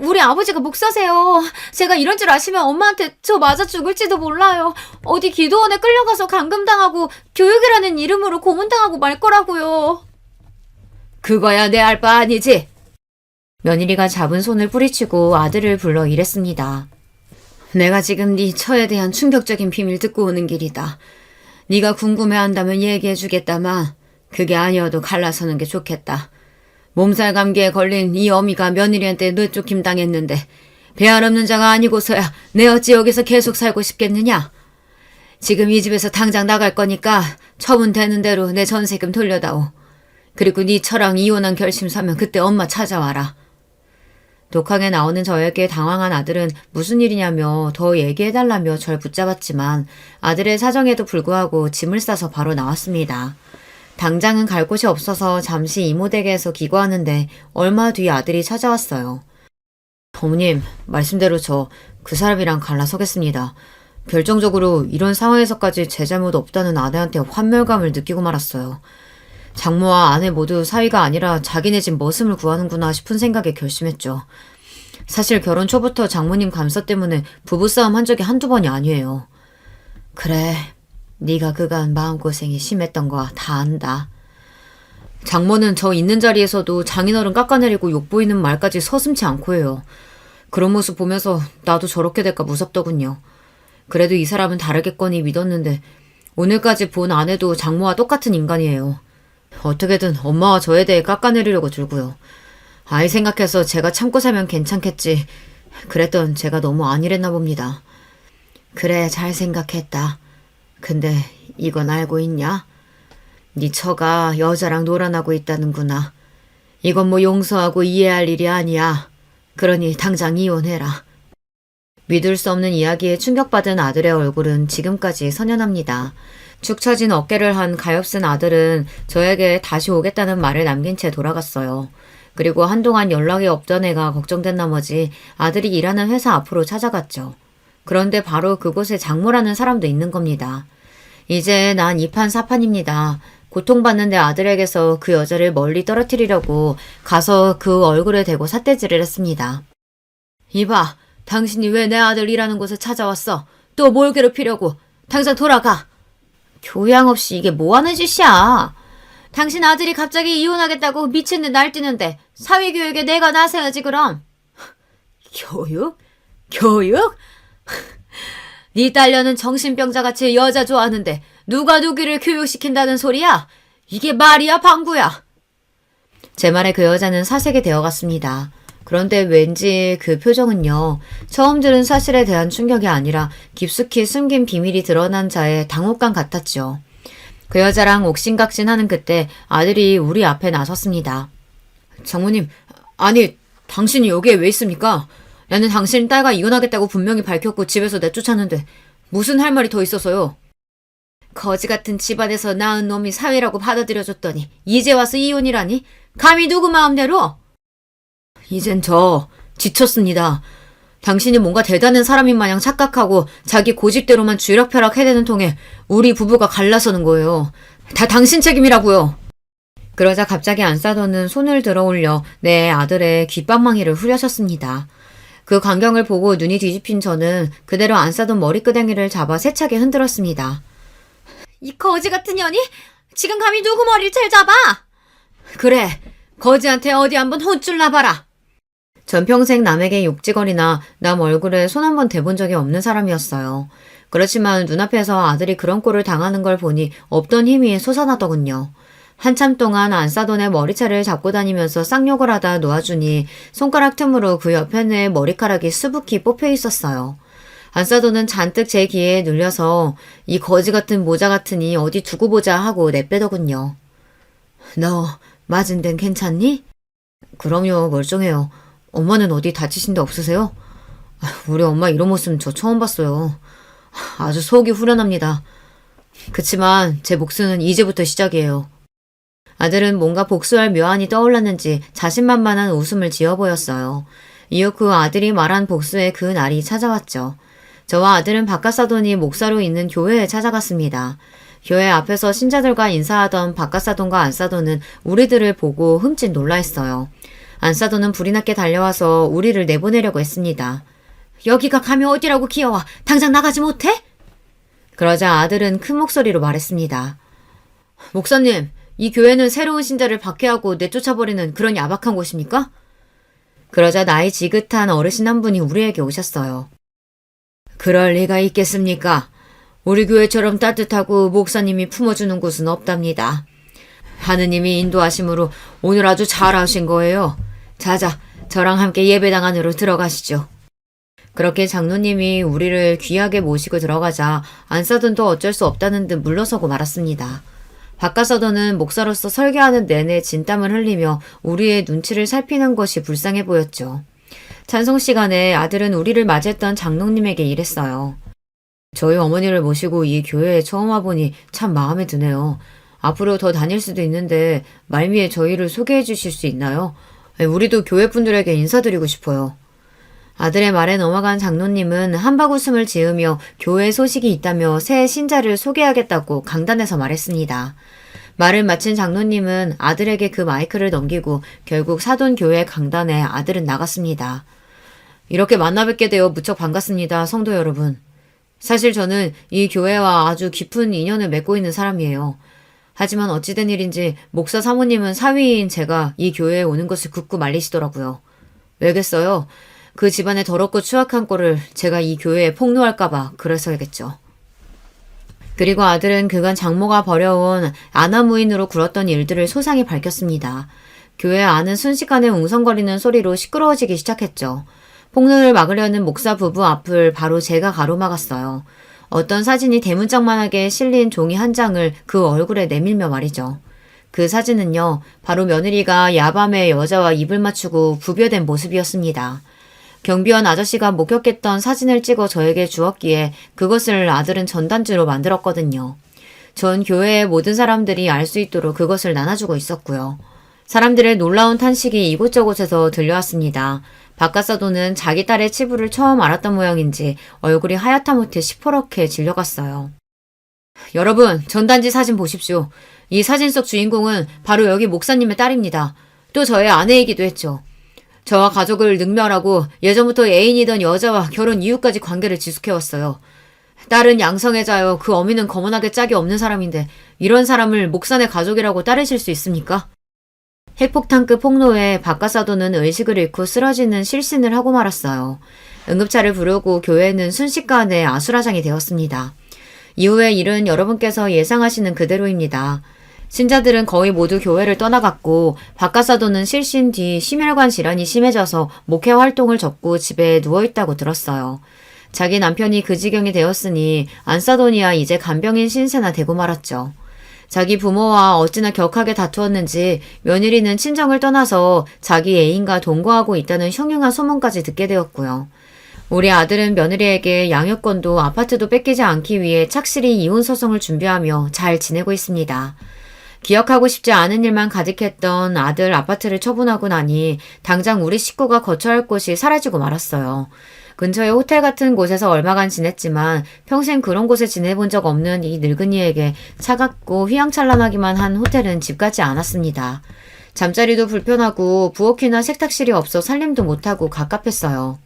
우리 아버지가 목사세요. 제가 이런 줄 아시면 엄마한테 저 맞아 죽을지도 몰라요. 어디 기도원에 끌려가서 감금당하고 교육이라는 이름으로 고문당하고 말 거라고요. 그거야 내 알 바 아니지? 며느리가 잡은 손을 뿌리치고 아들을 불러 이랬습니다. 내가 지금 네 처에 대한 충격적인 비밀 듣고 오는 길이다. 네가 궁금해한다면 얘기해주겠다만 그게 아니어도 갈라서는 게 좋겠다. 몸살 감기에 걸린 이 어미가 며느리한테 뇌쫓김 당했는데 배알 없는 자가 아니고서야 내 어찌 여기서 계속 살고 싶겠느냐? 지금 이 집에서 당장 나갈 거니까 처분되는 대로 내 전세금 돌려다오. 그리고 네 처랑 이혼한 결심 서면 그때 엄마 찾아와라. 독하게 나오는 저에게 당황한 아들은 무슨 일이냐며 더 얘기해달라며 절 붙잡았지만 아들의 사정에도 불구하고 짐을 싸서 바로 나왔습니다. 당장은 갈 곳이 없어서 잠시 이모 댁에서 기거하는데 얼마 뒤 아들이 찾아왔어요. 어머님, 말씀대로 저 그 사람이랑 갈라서겠습니다. 결정적으로 이런 상황에서까지 제 잘못 없다는 아내한테 환멸감을 느끼고 말았어요. 장모와 아내 모두 사위가 아니라 자기네 집 머슴을 구하는구나 싶은 생각에 결심했죠. 사실 결혼 초부터 장모님 감사 때문에 부부싸움 한 적이 한두 번이 아니에요. 그래, 네가 그간 마음고생이 심했던 거 다 안다. 장모는 저 있는 자리에서도 장인어른 깎아내리고 욕보이는 말까지 서슴지 않고 해요. 그런 모습 보면서 나도 저렇게 될까 무섭더군요. 그래도 이 사람은 다르겠거니 믿었는데 오늘까지 본 아내도 장모와 똑같은 인간이에요. 어떻게든 엄마와 저에 대해 깎아내리려고 들고요. 아이 생각해서 제가 참고 살면 괜찮겠지. 그랬던 제가 너무 안일했나 봅니다. 그래, 잘 생각했다. 근데 이건 알고 있냐? 네 처가 여자랑 놀아나고 있다는구나. 이건 뭐 용서하고 이해할 일이 아니야. 그러니 당장 이혼해라. 믿을 수 없는 이야기에 충격받은 아들의 얼굴은 지금까지 선연합니다. 축 처진 어깨를 한 가엾은 아들은 저에게 다시 오겠다는 말을 남긴 채 돌아갔어요. 그리고 한동안 연락이 없던 애가 걱정된 나머지 아들이 일하는 회사 앞으로 찾아갔죠. 그런데 바로 그곳에 장모라는 사람도 있는 겁니다. 이제 난 이판사판입니다. 고통받는 내 아들에게서 그 여자를 멀리 떨어뜨리려고 가서 그 얼굴에 대고 삿대질을 했습니다. 이봐, 당신이 왜 내 아들 일하는 곳에 찾아왔어? 또 뭘 괴롭히려고? 당장 돌아가! 교양 없이 이게 뭐하는 짓이야? 당신 아들이 갑자기 이혼하겠다고 미친 듯 날뛰는데 사회교육에 내가 나서야지 그럼. 교육? 교육? 네 딸녀는 정신병자같이 여자 좋아하는데 누가 누구를 교육시킨다는 소리야? 이게 말이야 방구야? 제 말에 그 여자는 사색이 되어갔습니다. 그런데 왠지 그 표정은요. 처음 들은 사실에 대한 충격이 아니라 깊숙이 숨긴 비밀이 드러난 자의 당혹감 같았죠. 그 여자랑 옥신각신하는 그때 아들이 우리 앞에 나섰습니다. 장모님, 아니 당신이 여기에 왜 있습니까? 나는 당신 딸과 이혼하겠다고 분명히 밝혔고 집에서 내쫓았는데 무슨 할 말이 더 있어서요? 거지 같은 집안에서 낳은 놈이 사위라고 받아들여줬더니 이제 와서 이혼이라니? 감히 누구 마음대로? 이젠 저 지쳤습니다. 당신이 뭔가 대단한 사람인 마냥 착각하고 자기 고집대로만 쥐락펴락 해대는 통에 우리 부부가 갈라서는 거예요. 다 당신 책임이라고요. 그러자 갑자기 안싸도는 손을 들어 올려 내 아들의 귓방망이를 후려쳤습니다. 그 광경을 보고 눈이 뒤집힌 저는 그대로 안싸돈 머리끄댕이를 잡아 세차게 흔들었습니다. 이 거지 같은 년이? 지금 감히 누구 머리를 잘 잡아? 그래, 거지한테 어디 한번 혼쭐 나봐라. 전 평생 남에게 욕지거리나 남 얼굴에 손 한 번 대본 적이 없는 사람이었어요. 그렇지만 눈앞에서 아들이 그런 꼴을 당하는 걸 보니 없던 힘이 솟아나더군요. 한참 동안 안싸돈의 머리채를 잡고 다니면서 쌍욕을 하다 놓아주니 손가락 틈으로 그 옆에 내 머리카락이 수북히 뽑혀 있었어요. 안싸돈은 잔뜩 제 귀에 눌려서 이 거지 같은 모자 같으니 어디 두고 보자 하고 내빼더군요. 너 맞은 데는 괜찮니? 그럼요, 멀쩡해요. 엄마는 어디 다치신 데 없으세요? 우리 엄마 이런 모습 저 처음 봤어요. 아주 속이 후련합니다. 그치만 제 복수는 이제부터 시작이에요. 아들은 뭔가 복수할 묘안이 떠올랐는지 자신만만한 웃음을 지어 보였어요. 이후 그 아들이 말한 복수의 그 날이 찾아왔죠. 저와 아들은 바깥사돈이 목사로 있는 교회에 찾아갔습니다. 교회 앞에서 신자들과 인사하던 박가사돈과 안사돈은 우리들을 보고 흠칫 놀라했어요. 안사돈은 불이 났게 달려와서 우리를 내보내려고 했습니다. 여기가 감히 어디라고 기어와. 당장 나가지 못해? 그러자 아들은 큰 목소리로 말했습니다. 목사님, 이 교회는 새로운 신자를 박해하고 내쫓아버리는 그런 야박한 곳입니까? 그러자 나이 지긋한 어르신 한 분이 우리에게 오셨어요. 그럴 리가 있겠습니까? 우리 교회처럼 따뜻하고 목사님이 품어주는 곳은 없답니다. 하느님이 인도하심으로 오늘 아주 잘하신 거예요. 자자, 저랑 함께 예배당 안으로 들어가시죠. 그렇게 장로님이 우리를 귀하게 모시고 들어가자 안사돈도 어쩔 수 없다는 듯 물러서고 말았습니다. 박가사돈은 목사로서 설교하는 내내 진땀을 흘리며 우리의 눈치를 살피는 것이 불쌍해 보였죠. 찬송 시간에 아들은 우리를 맞이했던 장로님에게 이랬어요. 저희 어머니를 모시고 이 교회에 처음 와보니 참 마음에 드네요. 앞으로 더 다닐 수도 있는데 말미에 저희를 소개해 주실 수 있나요? 우리도 교회 분들에게 인사드리고 싶어요. 아들의 말에 넘어간 장로님은 한바구음을 지으며 교회 소식이 있다며 새 신자를 소개하겠다고 강단에서 말했습니다. 말을 마친 장로님은 아들에게 그 마이크를 넘기고 결국 사돈교회 강단에 아들은 나갔습니다. 이렇게 만나 뵙게 되어 무척 반갑습니다, 성도 여러분. 사실 저는 이 교회와 아주 깊은 인연을 맺고 있는 사람이에요. 하지만 어찌된 일인지 목사 사모님은 사위인 제가 이 교회에 오는 것을 굳고 말리시더라고요. 왜겠어요? 그 집안의 더럽고 추악한 꼴을 제가 이 교회에 폭로할까봐 그래서야겠죠. 그리고 아들은 그간 장모가 벌여온 아나무인으로 굴었던 일들을 소상히 밝혔습니다. 교회 안은 순식간에 웅성거리는 소리로 시끄러워지기 시작했죠. 폭로를 막으려는 목사 부부 앞을 바로 제가 가로막았어요. 어떤 사진이 대문짝만하게 실린 종이 한 장을 그 얼굴에 내밀며 말이죠. 그 사진은요, 바로 며느리가 야밤에 여자와 입을 맞추고 부벼댄 모습이었습니다. 경비원 아저씨가 목격했던 사진을 찍어 저에게 주었기에 그것을 아들은 전단지로 만들었거든요. 전 교회의 모든 사람들이 알 수 있도록 그것을 나눠주고 있었고요. 사람들의 놀라운 탄식이 이곳저곳에서 들려왔습니다. 박가사도는 자기 딸의 치부를 처음 알았던 모양인지 얼굴이 하얗다못해 시퍼렇게 질려갔어요. 여러분, 전단지 사진 보십시오. 이 사진 속 주인공은 바로 여기 목사님의 딸입니다. 또 저의 아내이기도 했죠. 저와 가족을 능멸하고 예전부터 애인이던 여자와 결혼 이후까지 관계를 지속해왔어요. 딸은 양성애자여 그 어미는 거머나게 짝이 없는 사람인데 이런 사람을 목사네 가족이라고 따르실 수 있습니까? 핵폭탄급 폭로에 박가사도는 의식을 잃고 쓰러지는 실신을 하고 말았어요. 응급차를 부르고 교회는 순식간에 아수라장이 되었습니다. 이후의 일은 여러분께서 예상하시는 그대로입니다. 신자들은 거의 모두 교회를 떠나갔고 박가사도는 실신 뒤 심혈관 질환이 심해져서 목회 활동을 접고 집에 누워있다고 들었어요. 자기 남편이 그 지경이 되었으니 안사돈이야 이제 간병인 신세나 되고 말았죠. 자기 부모와 어찌나 격하게 다투었는지 며느리는 친정을 떠나서 자기 애인과 동거하고 있다는 흉흉한 소문까지 듣게 되었고요. 우리 아들은 며느리에게 양육권도 아파트도 뺏기지 않기 위해 착실히 이혼 소송을 준비하며 잘 지내고 있습니다. 기억하고 싶지 않은 일만 가득했던 아들 아파트를 처분하고 나니 당장 우리 식구가 거처할 곳이 사라지고 말았어요. 근처의 호텔 같은 곳에서 얼마간 지냈지만 평생 그런 곳에 지내본 적 없는 이 늙은이에게 차갑고 휘황찬란하기만 한 호텔은 집 같지 않았습니다. 잠자리도 불편하고 부엌이나 세탁실이 없어 살림도 못하고 갑갑했어요.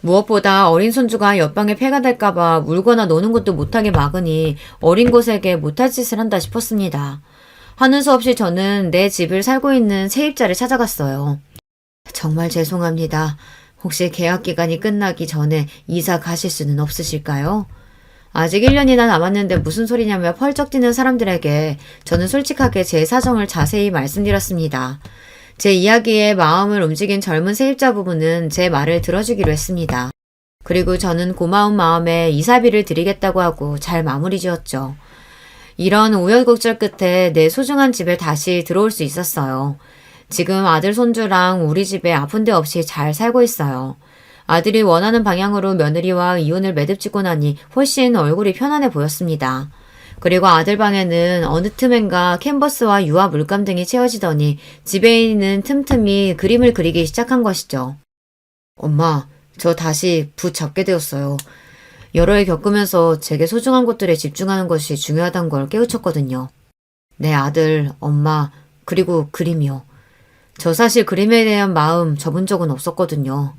무엇보다 어린 손주가 옆방에 폐가 될까봐 울거나 노는 것도 못하게 막으니 어린 곳에게 못할 짓을 한다 싶었습니다. 하는 수 없이 저는 내 집을 살고 있는 세입자를 찾아갔어요. 정말 죄송합니다. 혹시 계약 기간이 끝나기 전에 이사 가실 수는 없으실까요? 아직 1년이나 남았는데 무슨 소리냐며 펄쩍 뛰는 사람들에게 저는 솔직하게 제 사정을 자세히 말씀드렸습니다. 제 이야기에 마음을 움직인 젊은 세입자 부부는 제 말을 들어주기로 했습니다. 그리고 저는 고마운 마음에 이사비를 드리겠다고 하고 잘 마무리 지었죠. 이런 우여곡절 끝에 내 소중한 집에 다시 들어올 수 있었어요. 지금 아들 손주랑 우리 집에 아픈 데 없이 잘 살고 있어요. 아들이 원하는 방향으로 며느리와 이혼을 매듭짓고 나니 훨씬 얼굴이 편안해 보였습니다. 그리고 아들 방에는 어느 틈엔가 캔버스와 유화 물감 등이 채워지더니 집에 있는 틈틈이 그림을 그리기 시작한 것이죠. 엄마, 저 다시 붓 잡게 되었어요. 여러 해 겪으면서 제게 소중한 것들에 집중하는 것이 중요하다는 걸 깨우쳤거든요. 내 아들, 엄마, 그리고 그림이요. 저 사실 그림에 대한 마음 접은 적은 없었거든요.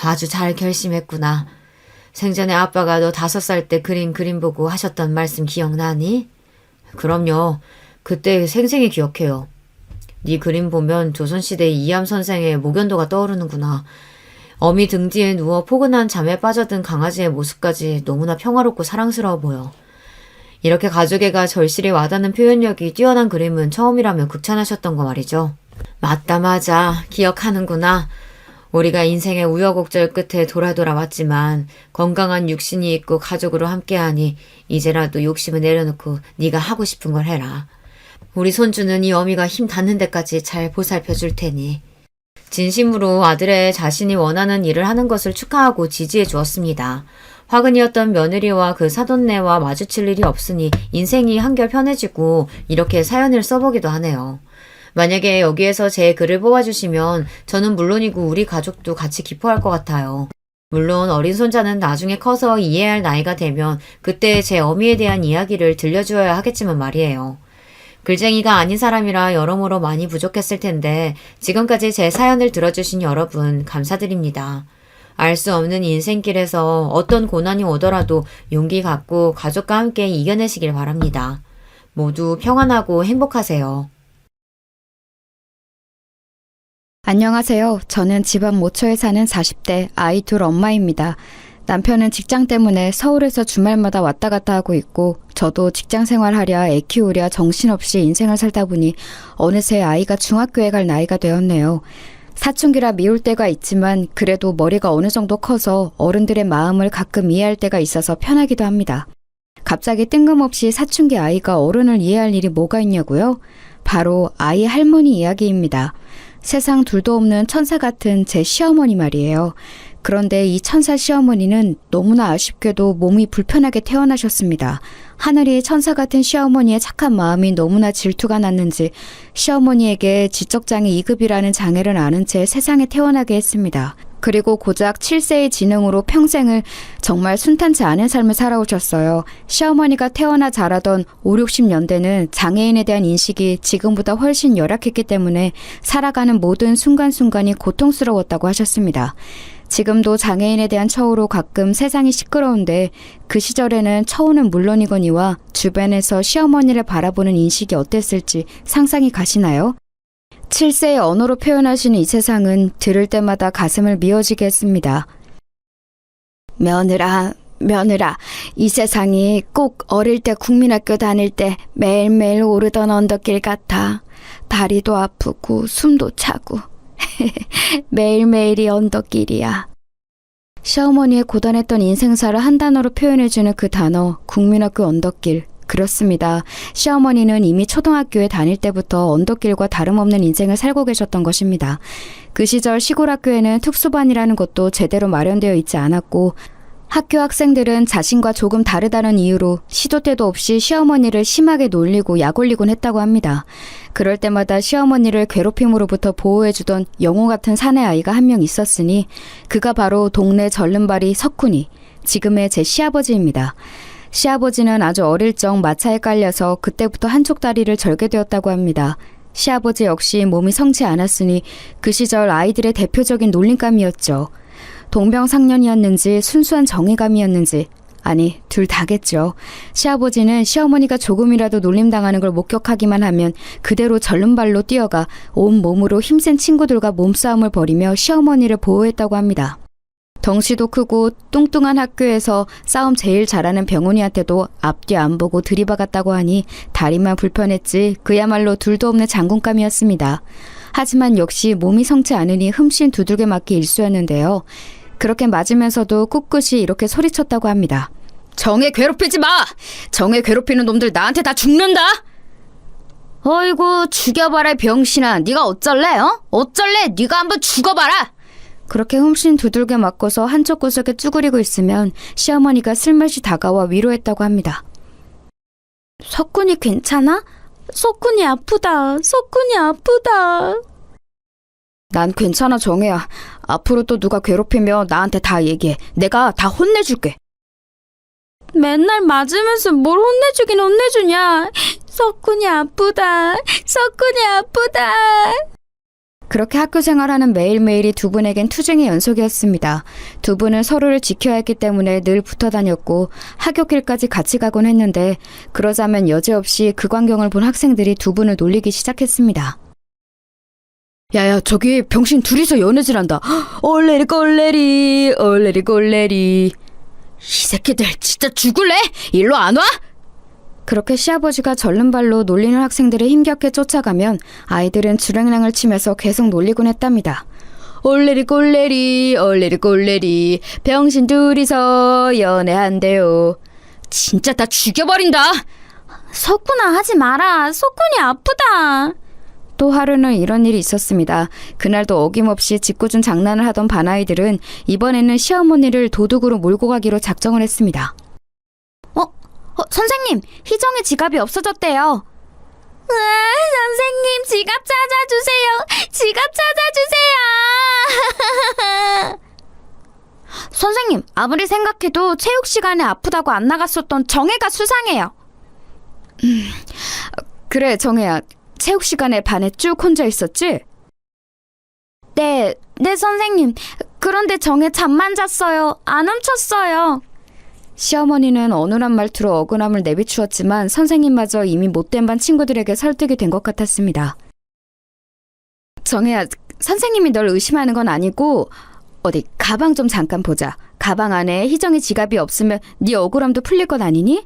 아주 잘 결심했구나. 생전에 아빠가 너 5살 때 그림 보고 하셨던 말씀 기억나니? 그럼요. 그때 생생히 기억해요. 네 그림 보면 조선시대 이암 선생의 목연도가 떠오르는구나. 어미 등 뒤에 누워 포근한 잠에 빠져든 강아지의 모습까지 너무나 평화롭고 사랑스러워 보여. 이렇게 가족애가 절실히 와닿는 표현력이 뛰어난 그림은 처음이라며 극찬하셨던 거 말이죠. 맞아. 기억하는구나. 우리가 인생의 우여곡절 끝에 돌아 왔지만 건강한 육신이 있고 가족으로 함께하니 이제라도 욕심을 내려놓고 네가 하고 싶은 걸 해라. 우리 손주는 이 어미가 힘 닿는 데까지 잘 보살펴 줄 테니. 진심으로 아들의 자신이 원하는 일을 하는 것을 축하하고 지지해 주었습니다. 화근이었던 며느리와 그 사돈네와 마주칠 일이 없으니 인생이 한결 편해지고 이렇게 사연을 써보기도 하네요. 만약에 여기에서 제 글을 뽑아주시면 저는 물론이고 우리 가족도 같이 기뻐할 것 같아요. 물론 어린 손자는 나중에 커서 이해할 나이가 되면 그때 제 어미에 대한 이야기를 들려주어야 하겠지만 말이에요. 글쟁이가 아닌 사람이라 여러모로 많이 부족했을 텐데 지금까지 제 사연을 들어주신 여러분 감사드립니다. 알 수 없는 인생길에서 어떤 고난이 오더라도 용기 갖고 가족과 함께 이겨내시길 바랍니다. 모두 평안하고 행복하세요. 안녕하세요. 저는 집안 모처에 사는 40대 아이 둘 엄마입니다. 남편은 직장 때문에 서울에서 주말마다 왔다 갔다 하고 있고 저도 직장 생활하랴 애 키우랴 정신없이 인생을 살다 보니 어느새 아이가 중학교에 갈 나이가 되었네요. 사춘기라 미울 때가 있지만 그래도 머리가 어느 정도 커서 어른들의 마음을 가끔 이해할 때가 있어서 편하기도 합니다. 갑자기 뜬금없이 사춘기 아이가 어른을 이해할 일이 뭐가 있냐고요? 바로 아이 할머니 이야기입니다. 세상 둘도 없는 천사 같은 제 시어머니 말이에요. 그런데 이 천사 시어머니는 너무나 아쉽게도 몸이 불편하게 태어나셨습니다. 하늘이 천사 같은 시어머니의 착한 마음이 너무나 질투가 났는지 시어머니에게 지적장애 2급이라는 장애를 앓은 채 세상에 태어나게 했습니다. 그리고 고작 7세의 지능으로 평생을 정말 순탄치 않은 삶을 살아오셨어요. 시어머니가 태어나 자라던 5, 60년대는 장애인에 대한 인식이 지금보다 훨씬 열악했기 때문에 살아가는 모든 순간순간이 고통스러웠다고 하셨습니다. 지금도 장애인에 대한 처우로 가끔 세상이 시끄러운데 그 시절에는 처우는 물론이거니와 주변에서 시어머니를 바라보는 인식이 어땠을지 상상이 가시나요? 7세의 언어로 표현하시는 이 세상은 들을 때마다 가슴을 미어지게 했습니다. 며느라, 이 세상이 꼭 어릴 때 국민학교 다닐 때 매일매일 오르던 언덕길 같아. 다리도 아프고 숨도 차고 매일매일이 언덕길이야. 시어머니의 고단했던 인생사를 한 단어로 표현해주는 그 단어, 국민학교 언덕길. 그렇습니다. 시어머니는 이미 초등학교에 다닐 때부터 언덕길과 다름없는 인생을 살고 계셨던 것입니다. 그 시절 시골 학교에는 특수반이라는 것도 제대로 마련되어 있지 않았고 학교 학생들은 자신과 조금 다르다는 이유로 시도 때도 없이 시어머니를 심하게 놀리고 약올리곤 했다고 합니다. 그럴 때마다 시어머니를 괴롭힘으로부터 보호해주던 영호 같은 사내 아이가 한 명 있었으니 그가 바로 동네 절름발이 석훈이, 지금의 제 시아버지입니다. 시아버지는 아주 어릴 적 마차에 깔려서 그때부터 한쪽 다리를 절게 되었다고 합니다. 시아버지 역시 몸이 성치 않았으니 그 시절 아이들의 대표적인 놀림감이었죠. 동병상련이었는지 순수한 정의감이었는지, 아니 둘 다겠죠. 시아버지는 시어머니가 조금이라도 놀림당하는 걸 목격하기만 하면 그대로 절름발로 뛰어가 온 몸으로 힘센 친구들과 몸싸움을 벌이며 시어머니를 보호했다고 합니다. 덩치도 크고 뚱뚱한 학교에서 싸움 제일 잘하는 병훈이한테도 앞뒤 안 보고 들이박았다고 하니 다리만 불편했지 그야말로 둘도 없는 장군감이었습니다. 하지만 역시 몸이 성치 않으니 흠씬 두들겨 맞기 일쑤였는데요. 그렇게 맞으면서도 꿋꿋이 이렇게 소리쳤다고 합니다. 정혜 괴롭히지 마! 정혜 괴롭히는 놈들 나한테 다 죽는다! 어이구 죽여봐라 병신아. 네가 어쩔래? 어쩔래? 네가 한번 죽어봐라! 그렇게 흠씬 두들겨 맞고서 한쪽 구석에 쭈그리고 있으면 시어머니가 슬며시 다가와 위로했다고 합니다. 석훈이 괜찮아? 석훈이 아프다. 석훈이 아프다. 난 괜찮아 정혜야. 앞으로 또 누가 괴롭히면 나한테 다 얘기해. 내가 다 혼내줄게. 맨날 맞으면서 뭘 혼내주긴 혼내주냐. 석훈이 아프다. 석훈이 아프다. 그렇게 학교 생활하는 매일매일이 두 분에겐 투쟁의 연속이었습니다. 두 분은 서로를 지켜야 했기 때문에 늘 붙어 다녔고 하굣길까지 같이 가곤 했는데 그러자면 여지없이 그 광경을 본 학생들이 두 분을 놀리기 시작했습니다. 야야, 저기 병신 둘이서 연애질한다. 얼레리 꼴레리 얼레리 꼴레리. 이 새끼들 진짜 죽을래? 일로 안 와? 그렇게 시아버지가 절름발로 놀리는 학생들을 힘겹게 쫓아가면 아이들은 주랭랑을 치면서 계속 놀리곤 했답니다. 얼레리 꼴레리 얼레리 꼴레리 병신 둘이서 연애한대요. 진짜 다 죽여버린다. 석훈아, 하지 마라. 석훈이 아프다. 또 하루는 이런 일이 있었습니다. 그날도 어김없이 짓궂은 장난을 하던 반아이들은 이번에는 시어머니를 도둑으로 몰고 가기로 작정을 했습니다. 선생님, 희정의 지갑이 없어졌대요. 선생님, 지갑 찾아주세요. 지갑 찾아주세요. 선생님, 아무리 생각해도 체육 시간에 아프다고 안 나갔었던 정혜가 수상해요. 그래, 정혜야. 체육 시간에 반에 쭉 혼자 있었지? 네, 선생님. 그런데 정혜 잠만 잤어요. 안 훔쳤어요. 시어머니는 어눌한 말투로 억울함을 내비추었지만 선생님마저 이미 못된 반 친구들에게 설득이 된 것 같았습니다. 정혜야, 선생님이 널 의심하는 건 아니고 어디 가방 좀 잠깐 보자. 가방 안에 희정이 지갑이 없으면 네 억울함도 풀릴 것 아니니?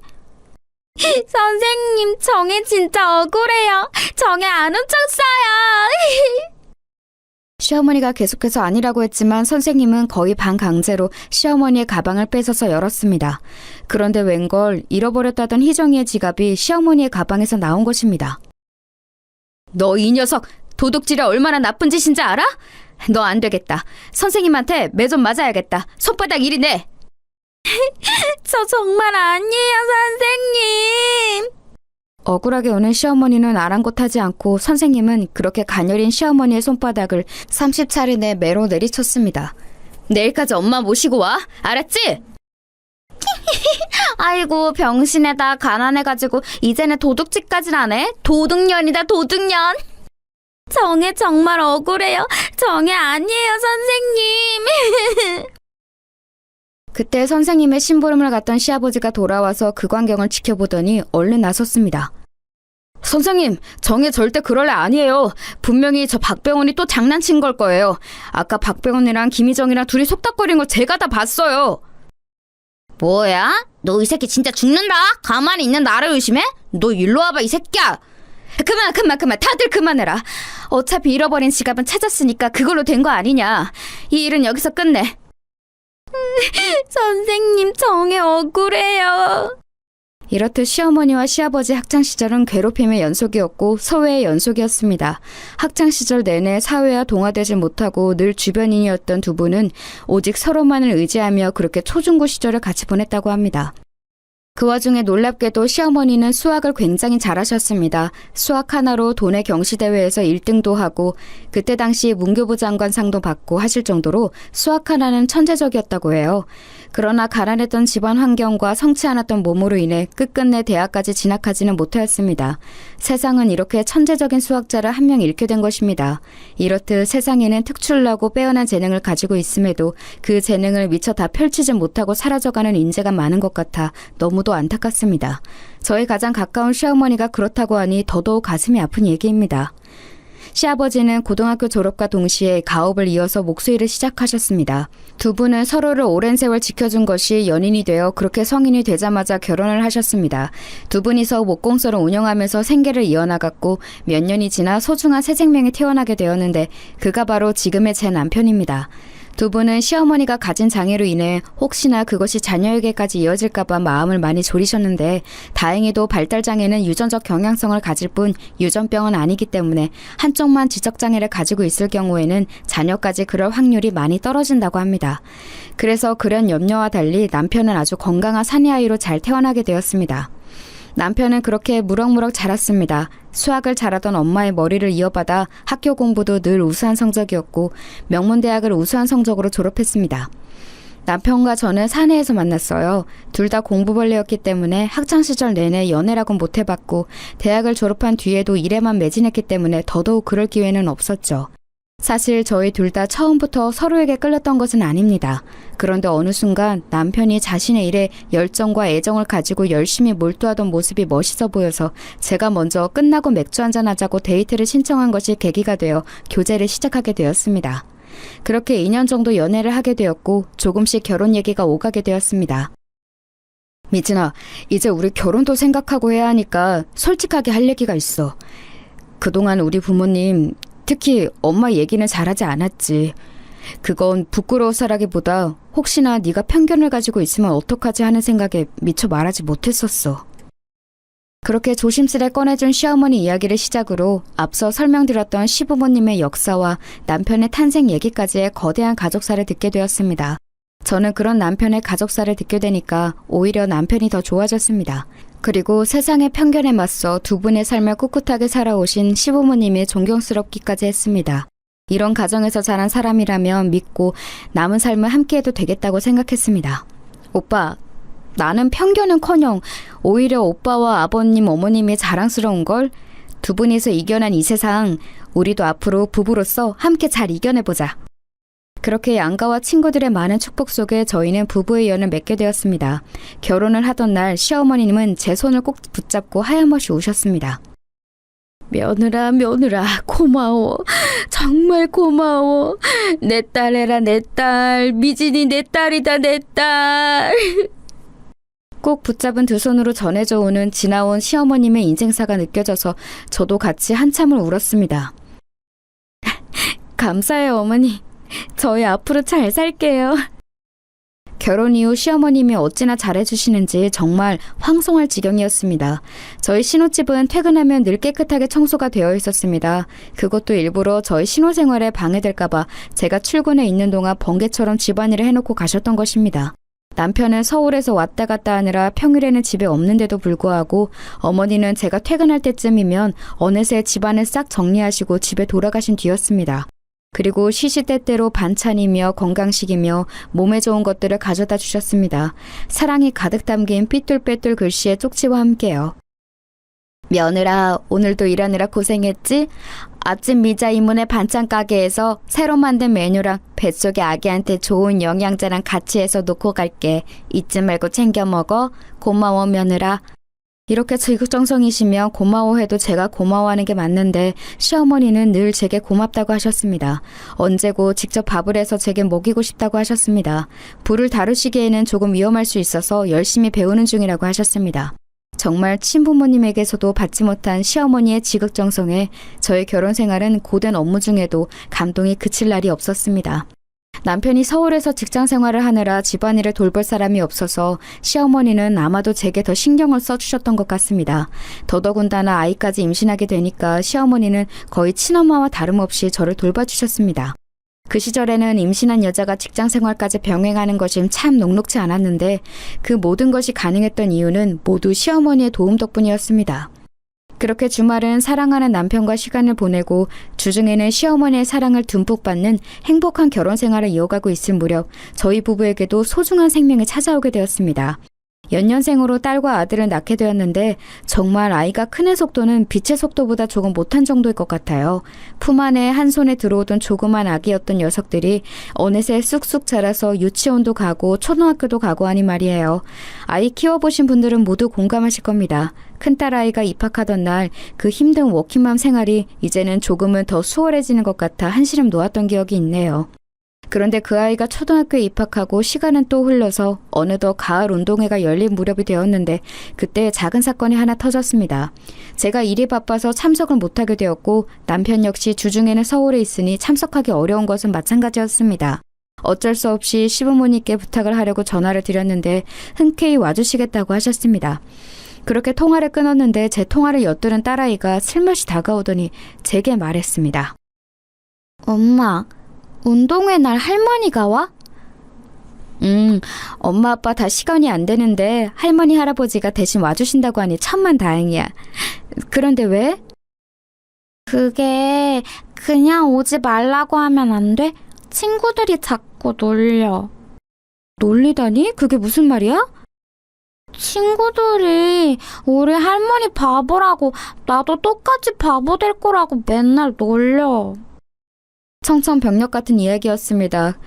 선생님, 정혜 진짜 억울해요. 정혜 안 훔쳤어요. 시어머니가 계속해서 아니라고 했지만 선생님은 거의 반강제로 시어머니의 가방을 뺏어서 열었습니다. 그런데 웬걸 잃어버렸다던 희정이의 지갑이 시어머니의 가방에서 나온 것입니다. 너 이 녀석, 도둑질이 얼마나 나쁜 짓인지 알아? 너 안 되겠다. 선생님한테 매 좀 맞아야겠다. 손바닥 이리 내. 저 정말 아니에요, 선생님. 억울하게 우는 시어머니는 아랑곳하지 않고 선생님은 그렇게 가녀린 시어머니의 손바닥을 30차례 매로 내리쳤습니다. 내일까지 엄마 모시고 와. 알았지? 아이고, 병신에다 가난해가지고 이제는 도둑질까지 하네. 도둑년이다, 도둑년. 정혜 정말 억울해요. 정혜 아니에요, 선생님. 그때 선생님의 심부름을 갔던 시아버지가 돌아와서 그 광경을 지켜보더니 얼른 나섰습니다. 선생님, 정혜 절대 그럴 애 아니에요. 분명히 저 박병원이 또 장난친 걸 거예요. 아까 박병원이랑 김희정이랑 둘이 속닥거리는 거 제가 다 봤어요. 뭐야? 너 이 새끼 진짜 죽는다. 가만히 있는 나를 의심해? 너 일로 와봐, 이 새끼야. 그만. 다들 그만해라. 어차피 잃어버린 지갑은 찾았으니까 그걸로 된 거 아니냐. 이 일은 여기서 끝내. 선생님, 정혜 억울해요. 이렇듯 시어머니와 시아버지 학창시절은 괴롭힘의 연속이었고 소외의 연속이었습니다. 학창시절 내내 사회와 동화되지 못하고 늘 주변인이었던 두 분은 오직 서로만을 의지하며 그렇게 초중고 시절을 같이 보냈다고 합니다. 그 와중에 놀랍게도 시어머니는 수학을 굉장히 잘하셨습니다. 수학 하나로 도내 경시대회에서 1등도 하고 그때 당시 문교부 장관상도 받고 하실 정도로 수학 하나는 천재적이었다고 해요. 그러나 가난했던 집안 환경과 성치 않았던 몸으로 인해 끝끝내 대학까지 진학하지는 못하였습니다. 세상은 이렇게 천재적인 수학자를 한 명 잃게 된 것입니다. 이렇듯 세상에는 특출나고 빼어난 재능을 가지고 있음에도 그 재능을 미처 다 펼치지 못하고 사라져가는 인재가 많은 것 같아 너무도 안타깝습니다. 저희 가장 가까운 시어머니가 그렇다고 하니 더더욱 가슴이 아픈 얘기입니다. 시아버지는 고등학교 졸업과 동시에 가업을 이어서 목수일을 시작하셨습니다. 두 분은 서로를 오랜 세월 지켜준 것이 연인이 되어 그렇게 성인이 되자마자 결혼을 하셨습니다. 두 분이서 목공소를 운영하면서 생계를 이어나갔고 몇 년이 지나 소중한 새 생명이 태어나게 되었는데 그가 바로 지금의 제 남편입니다. 두 분은 시어머니가 가진 장애로 인해 혹시나 그것이 자녀에게까지 이어질까봐 마음을 많이 졸이셨는데 다행히도 발달장애는 유전적 경향성을 가질 뿐 유전병은 아니기 때문에 한쪽만 지적장애를 가지고 있을 경우에는 자녀까지 그럴 확률이 많이 떨어진다고 합니다. 그래서 그런 염려와 달리 남편은 아주 건강한 사내아이로 잘 태어나게 되었습니다. 남편은 그렇게 무럭무럭 자랐습니다. 수학을 잘하던 엄마의 머리를 이어받아 학교 공부도 늘 우수한 성적이었고 명문대학을 우수한 성적으로 졸업했습니다. 남편과 저는 사내에서 만났어요. 둘 다 공부벌레였기 때문에 학창시절 내내 연애라곤 못 해봤고 대학을 졸업한 뒤에도 일에만 매진했기 때문에 더더욱 그럴 기회는 없었죠. 사실 저희 둘 다 처음부터 서로에게 끌렸던 것은 아닙니다. 그런데 어느 순간 남편이 자신의 일에 열정과 애정을 가지고 열심히 몰두하던 모습이 멋있어 보여서 제가 먼저 끝나고 맥주 한잔 하자고 데이트를 신청한 것이 계기가 되어 교제를 시작하게 되었습니다. 그렇게 2년 정도 연애를 하게 되었고 조금씩 결혼 얘기가 오가게 되었습니다. 미진아, 이제 우리 결혼도 생각하고 해야 하니까 솔직하게 할 얘기가 있어. 그동안 우리 부모님, 특히 엄마 얘기는 잘하지 않았지. 그건 부끄러워서라기보다 혹시나 네가 편견을 가지고 있으면 어떡하지 하는 생각에 미처 말하지 못했었어. 그렇게 조심스레 꺼내준 시어머니 이야기를 시작으로 앞서 설명드렸던 시부모님의 역사와 남편의 탄생 얘기까지의 거대한 가족사를 듣게 되었습니다. 저는 그런 남편의 가족사를 듣게 되니까 오히려 남편이 더 좋아졌습니다. 그리고 세상의 편견에 맞서 두 분의 삶을 꿋꿋하게 살아오신 시부모님이 존경스럽기까지 했습니다. 이런 가정에서 자란 사람이라면 믿고 남은 삶을 함께해도 되겠다고 생각했습니다. 오빠, 나는 편견은커녕 오히려 오빠와 아버님, 어머님이 자랑스러운걸. 두 분이서 이겨낸 이 세상, 우리도 앞으로 부부로서 함께 잘 이겨내보자. 그렇게 양가와 친구들의 많은 축복 속에 저희는 부부의 연을 맺게 되었습니다. 결혼을 하던 날 시어머니는 제 손을 꼭 붙잡고 하염없이 우셨습니다. 며느라, 며느라, 고마워. 정말 고마워. 내 딸애라, 내 딸. 미진이 내 딸이다, 내 딸. 꼭 붙잡은 두 손으로 전해져 오는 지나온 시어머님의 인생사가 느껴져서 저도 같이 한참을 울었습니다. 감사해요, 어머니. 저희 앞으로 잘 살게요. 결혼 이후 시어머님이 어찌나 잘해주시는지 정말 황송할 지경이었습니다. 저희 신혼집은 퇴근하면 늘 깨끗하게 청소가 되어 있었습니다. 그것도 일부러 저희 신혼생활에 방해될까봐 제가 출근해 있는 동안 번개처럼 집안일을 해놓고 가셨던 것입니다. 남편은 서울에서 왔다 갔다 하느라 평일에는 집에 없는데도 불구하고 어머니는 제가 퇴근할 때쯤이면 어느새 집안을 싹 정리하시고 집에 돌아가신 뒤였습니다. 그리고 시시때때로 반찬이며 건강식이며 몸에 좋은 것들을 가져다 주셨습니다. 사랑이 가득 담긴 삐뚤빼뚤 글씨의 쪽지와 함께요. 며느라, 오늘도 일하느라 고생했지? 아침 미자 이모네 반찬 가게에서 새로 만든 메뉴랑 뱃속의 아기한테 좋은 영양제랑 같이 해서 놓고 갈게. 잊지 말고 챙겨 먹어. 고마워, 며느라. 이렇게 지극정성이시며 고마워해도 제가 고마워하는 게 맞는데 시어머니는 늘 제게 고맙다고 하셨습니다. 언제고 직접 밥을 해서 제게 먹이고 싶다고 하셨습니다. 불을 다루시기에는 조금 위험할 수 있어서 열심히 배우는 중이라고 하셨습니다. 정말 친부모님에게서도 받지 못한 시어머니의 지극정성에 저의 결혼 생활은 고된 업무 중에도 감동이 그칠 날이 없었습니다. 남편이 서울에서 직장 생활을 하느라 집안일을 돌볼 사람이 없어서 시어머니는 아마도 제게 더 신경을 써주셨던 것 같습니다. 더더군다나 아이까지 임신하게 되니까 시어머니는 거의 친엄마와 다름없이 저를 돌봐주셨습니다. 그 시절에는 임신한 여자가 직장 생활까지 병행하는 것이 참 녹록지 않았는데 그 모든 것이 가능했던 이유는 모두 시어머니의 도움 덕분이었습니다. 그렇게 주말은 사랑하는 남편과 시간을 보내고 주중에는 시어머니의 사랑을 듬뿍 받는 행복한 결혼 생활을 이어가고 있을 무렵 저희 부부에게도 소중한 생명이 찾아오게 되었습니다. 연년생으로 딸과 아들을 낳게 되었는데 정말 아이가 크는 속도는 빛의 속도보다 조금 못한 정도일 것 같아요. 품 안에 한 손에 들어오던 조그만 아기였던 녀석들이 어느새 쑥쑥 자라서 유치원도 가고 초등학교도 가고 하니 말이에요. 아이 키워보신 분들은 모두 공감하실 겁니다. 큰딸 아이가 입학하던 날 그 힘든 워킹맘 생활이 이제는 조금은 더 수월해지는 것 같아 한시름 놓았던 기억이 있네요. 그런데 그 아이가 초등학교에 입학하고 시간은 또 흘러서 어느덧 가을 운동회가 열린 무렵이 되었는데 그때 작은 사건이 하나 터졌습니다. 제가 일이 바빠서 참석을 못하게 되었고 남편 역시 주중에는 서울에 있으니 참석하기 어려운 것은 마찬가지였습니다. 어쩔 수 없이 시부모님께 부탁을 하려고 전화를 드렸는데 흔쾌히 와주시겠다고 하셨습니다. 그렇게 통화를 끊었는데 제 통화를 엿들은 딸아이가 슬며시 다가오더니 제게 말했습니다. 엄마, 운동회 날 할머니가 와? 엄마 아빠 다 시간이 안 되는데 할머니 할아버지가 대신 와주신다고 하니 천만 다행이야. 그런데 왜? 그게 그냥 오지 말라고 하면 안 돼? 친구들이 자꾸 놀려. 놀리다니? 그게 무슨 말이야? 친구들이 우리 할머니 바보라고 나도 똑같이 바보 될 거라고 맨날 놀려. 청천벽력 같은 이야기였습니다.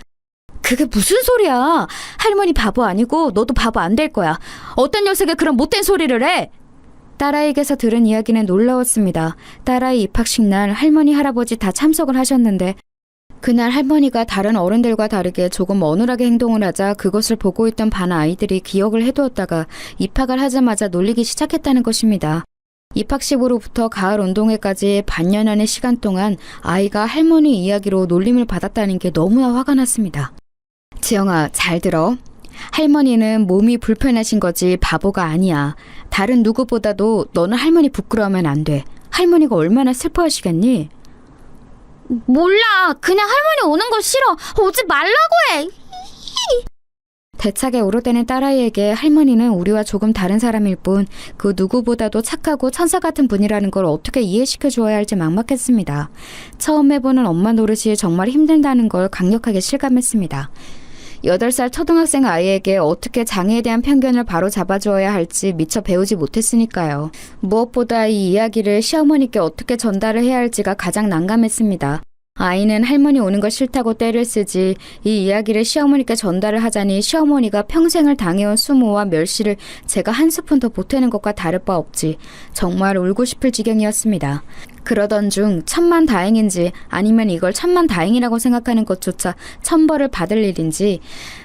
그게 무슨 소리야? 할머니 바보 아니고 너도 바보 안 될 거야. 어떤 녀석이 그런 못된 소리를 해? 딸아이에게서 들은 이야기는 놀라웠습니다. 딸아이 입학식 날 할머니, 할아버지 다 참석을 하셨는데 그날 할머니가 다른 어른들과 다르게 조금 어눌하게 행동을 하자 그것을 보고 있던 반 아이들이 기억을 해두었다가 입학을 하자마자 놀리기 시작했다는 것입니다. 입학식으로부터 가을 운동회까지 반년안의 시간 동안 아이가 할머니 이야기로 놀림을 받았다는 게 너무나 화가 났습니다. 지영아, 잘 들어. 할머니는 몸이 불편하신 거지 바보가 아니야. 다른 누구보다도 너는 할머니 부끄러워하면 안 돼. 할머니가 얼마나 슬퍼하시겠니? 몰라. 그냥 할머니 오는 거 싫어. 오지 말라고 해. 대차게 울어대는 딸아이에게 할머니는 우리와 조금 다른 사람일 뿐 그 누구보다도 착하고 천사 같은 분이라는 걸 어떻게 이해시켜 주어야 할지 막막했습니다. 처음 해보는 엄마 노릇이 정말 힘들다는 걸 강력하게 실감했습니다. 8살 초등학생 아이에게 어떻게 장애에 대한 편견을 바로 잡아주어야 할지 미처 배우지 못했으니까요. 무엇보다 이 이야기를 시어머니께 어떻게 전달을 해야 할지가 가장 난감했습니다. 아이는 할머니 오는 거 싫다고 떼를 쓰지 이 이야기를 시어머니께 전달을 하자니 시어머니가 평생을 당해온 수모와 멸시를 제가 한 스푼 더 보태는 것과 다를 바 없지. 정말 울고 싶을 지경이었습니다. 그러던 중 천만다행인지 아니면 이걸 천만다행이라고 생각하는 것조차 천벌을 받을 일인지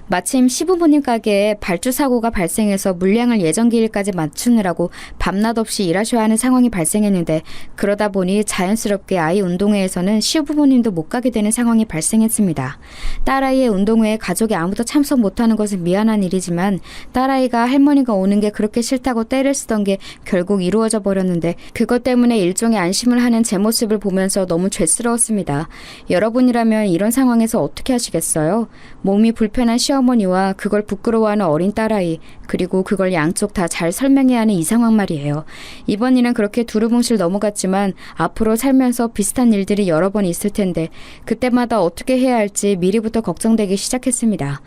마침 시부모님 가게에 발주 사고가 발생해서 물량을 예정 기일까지 맞추느라고 밤낮 없이 일하셔야 하는 상황이 발생했는데 그러다 보니 자연스럽게 아이 운동회에서는 시부모님도 못 가게 되는 상황이 발생했습니다. 딸아이의 운동회에 가족이 아무도 참석 못하는 것은 미안한 일이지만 딸아이가 할머니가 오는 게 그렇게 싫다고 떼를 쓰던 게 결국 이루어져 버렸는데 그것 때문에 일종의 안심을 하는 제 모습을 보면서 너무 죄스러웠습니다. 여러분이라면 이런 상황에서 어떻게 하시겠어요? 몸이 불편한 시어머니와 그걸 부끄러워하는 어린 딸아이 그리고 그걸 양쪽 다 잘 설명해야 하는 이 상황 말이에요. 이번 일은 그렇게 두루뭉실 넘어갔지만 앞으로 살면서 비슷한 일들이 여러 번 있을 텐데 그때마다 어떻게 해야 할지 미리부터 걱정되기 시작했습니다.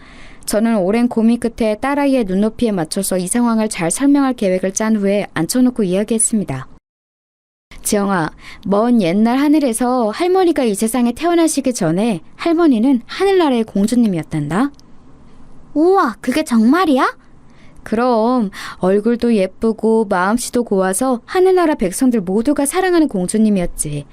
저는 오랜 고민 끝에 딸아이의 눈높이에 맞춰서 이 상황을 잘 설명할 계획을 짠 후에 앉혀놓고 이야기했습니다. 지영아, 먼 옛날 하늘에서 할머니가 이 세상에 태어나시기 전에 할머니는 하늘나라의 공주님이었단다. 우와, 그게 정말이야? 그럼 얼굴도 예쁘고 마음씨도 고와서 하늘나라 백성들 모두가 사랑하는 공주님이었지.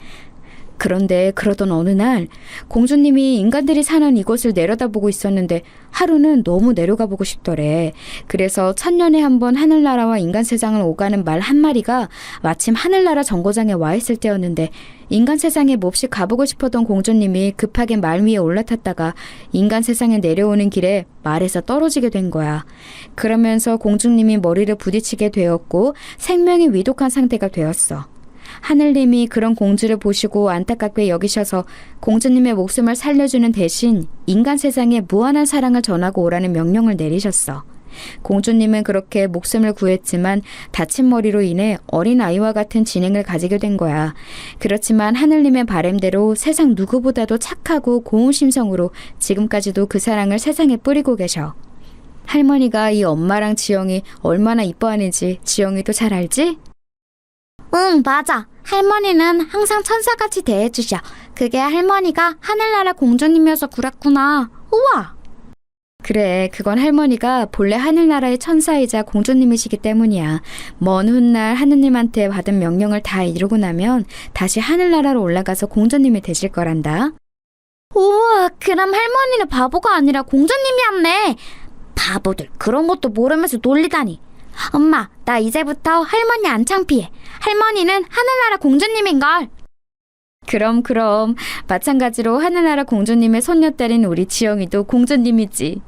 그런데 그러던 어느 날 공주님이 인간들이 사는 이곳을 내려다보고 있었는데 하루는 너무 내려가 보고 싶더래. 그래서 천년에 한 번 하늘나라와 인간 세상을 오가는 말 한 마리가 마침 하늘나라 정거장에 와 있을 때였는데 인간 세상에 몹시 가보고 싶었던 공주님이 급하게 말 위에 올라탔다가 인간 세상에 내려오는 길에 말에서 떨어지게 된 거야. 그러면서 공주님이 머리를 부딪히게 되었고 생명이 위독한 상태가 되었어. 하늘님이 그런 공주를 보시고 안타깝게 여기셔서 공주님의 목숨을 살려주는 대신 인간 세상에 무한한 사랑을 전하고 오라는 명령을 내리셨어. 공주님은 그렇게 목숨을 구했지만 다친 머리로 인해 어린아이와 같은 지능을 가지게 된 거야. 그렇지만 하늘님의 바람대로 세상 누구보다도 착하고 고운 심성으로 지금까지도 그 사랑을 세상에 뿌리고 계셔. 할머니가 이 엄마랑 지영이 얼마나 이뻐하는지 지영이도 잘 알지? 응, 맞아. 할머니는 항상 천사같이 대해주셔. 그게 할머니가 하늘나라 공주님이어서 그랬구나. 우와! 그래, 그건 할머니가 본래 하늘나라의 천사이자 공주님이시기 때문이야. 먼 훗날 하느님한테 받은 명령을 다 이루고 나면 다시 하늘나라로 올라가서 공주님이 되실 거란다. 우와, 그럼 할머니는 바보가 아니라 공주님이었네. 바보들, 그런 것도 모르면서 놀리다니. 엄마, 나 이제부터 할머니 안 창피해. 할머니는 하늘나라 공주님인걸. 그럼 마찬가지로 하늘나라 공주님의 손녀딸인 우리 지영이도 공주님이지.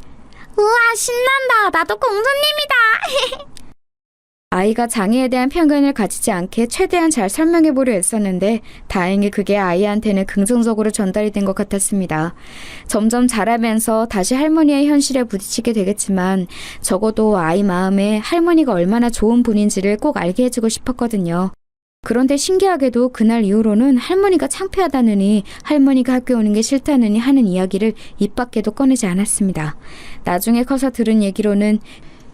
우와, 신난다. 나도 공주님이다. 아이가 장애에 대한 편견을 가지지 않게 최대한 잘 설명해보려 했었는데 다행히 그게 아이한테는 긍정적으로 전달이 된 것 같았습니다. 점점 자라면서 다시 할머니의 현실에 부딪히게 되겠지만 적어도 아이 마음에 할머니가 얼마나 좋은 분인지를 꼭 알게 해주고 싶었거든요. 그런데 신기하게도 그날 이후로는 할머니가 창피하다느니 할머니가 학교에 오는 게 싫다느니 하는 이야기를 입 밖에도 꺼내지 않았습니다. 나중에 커서 들은 얘기로는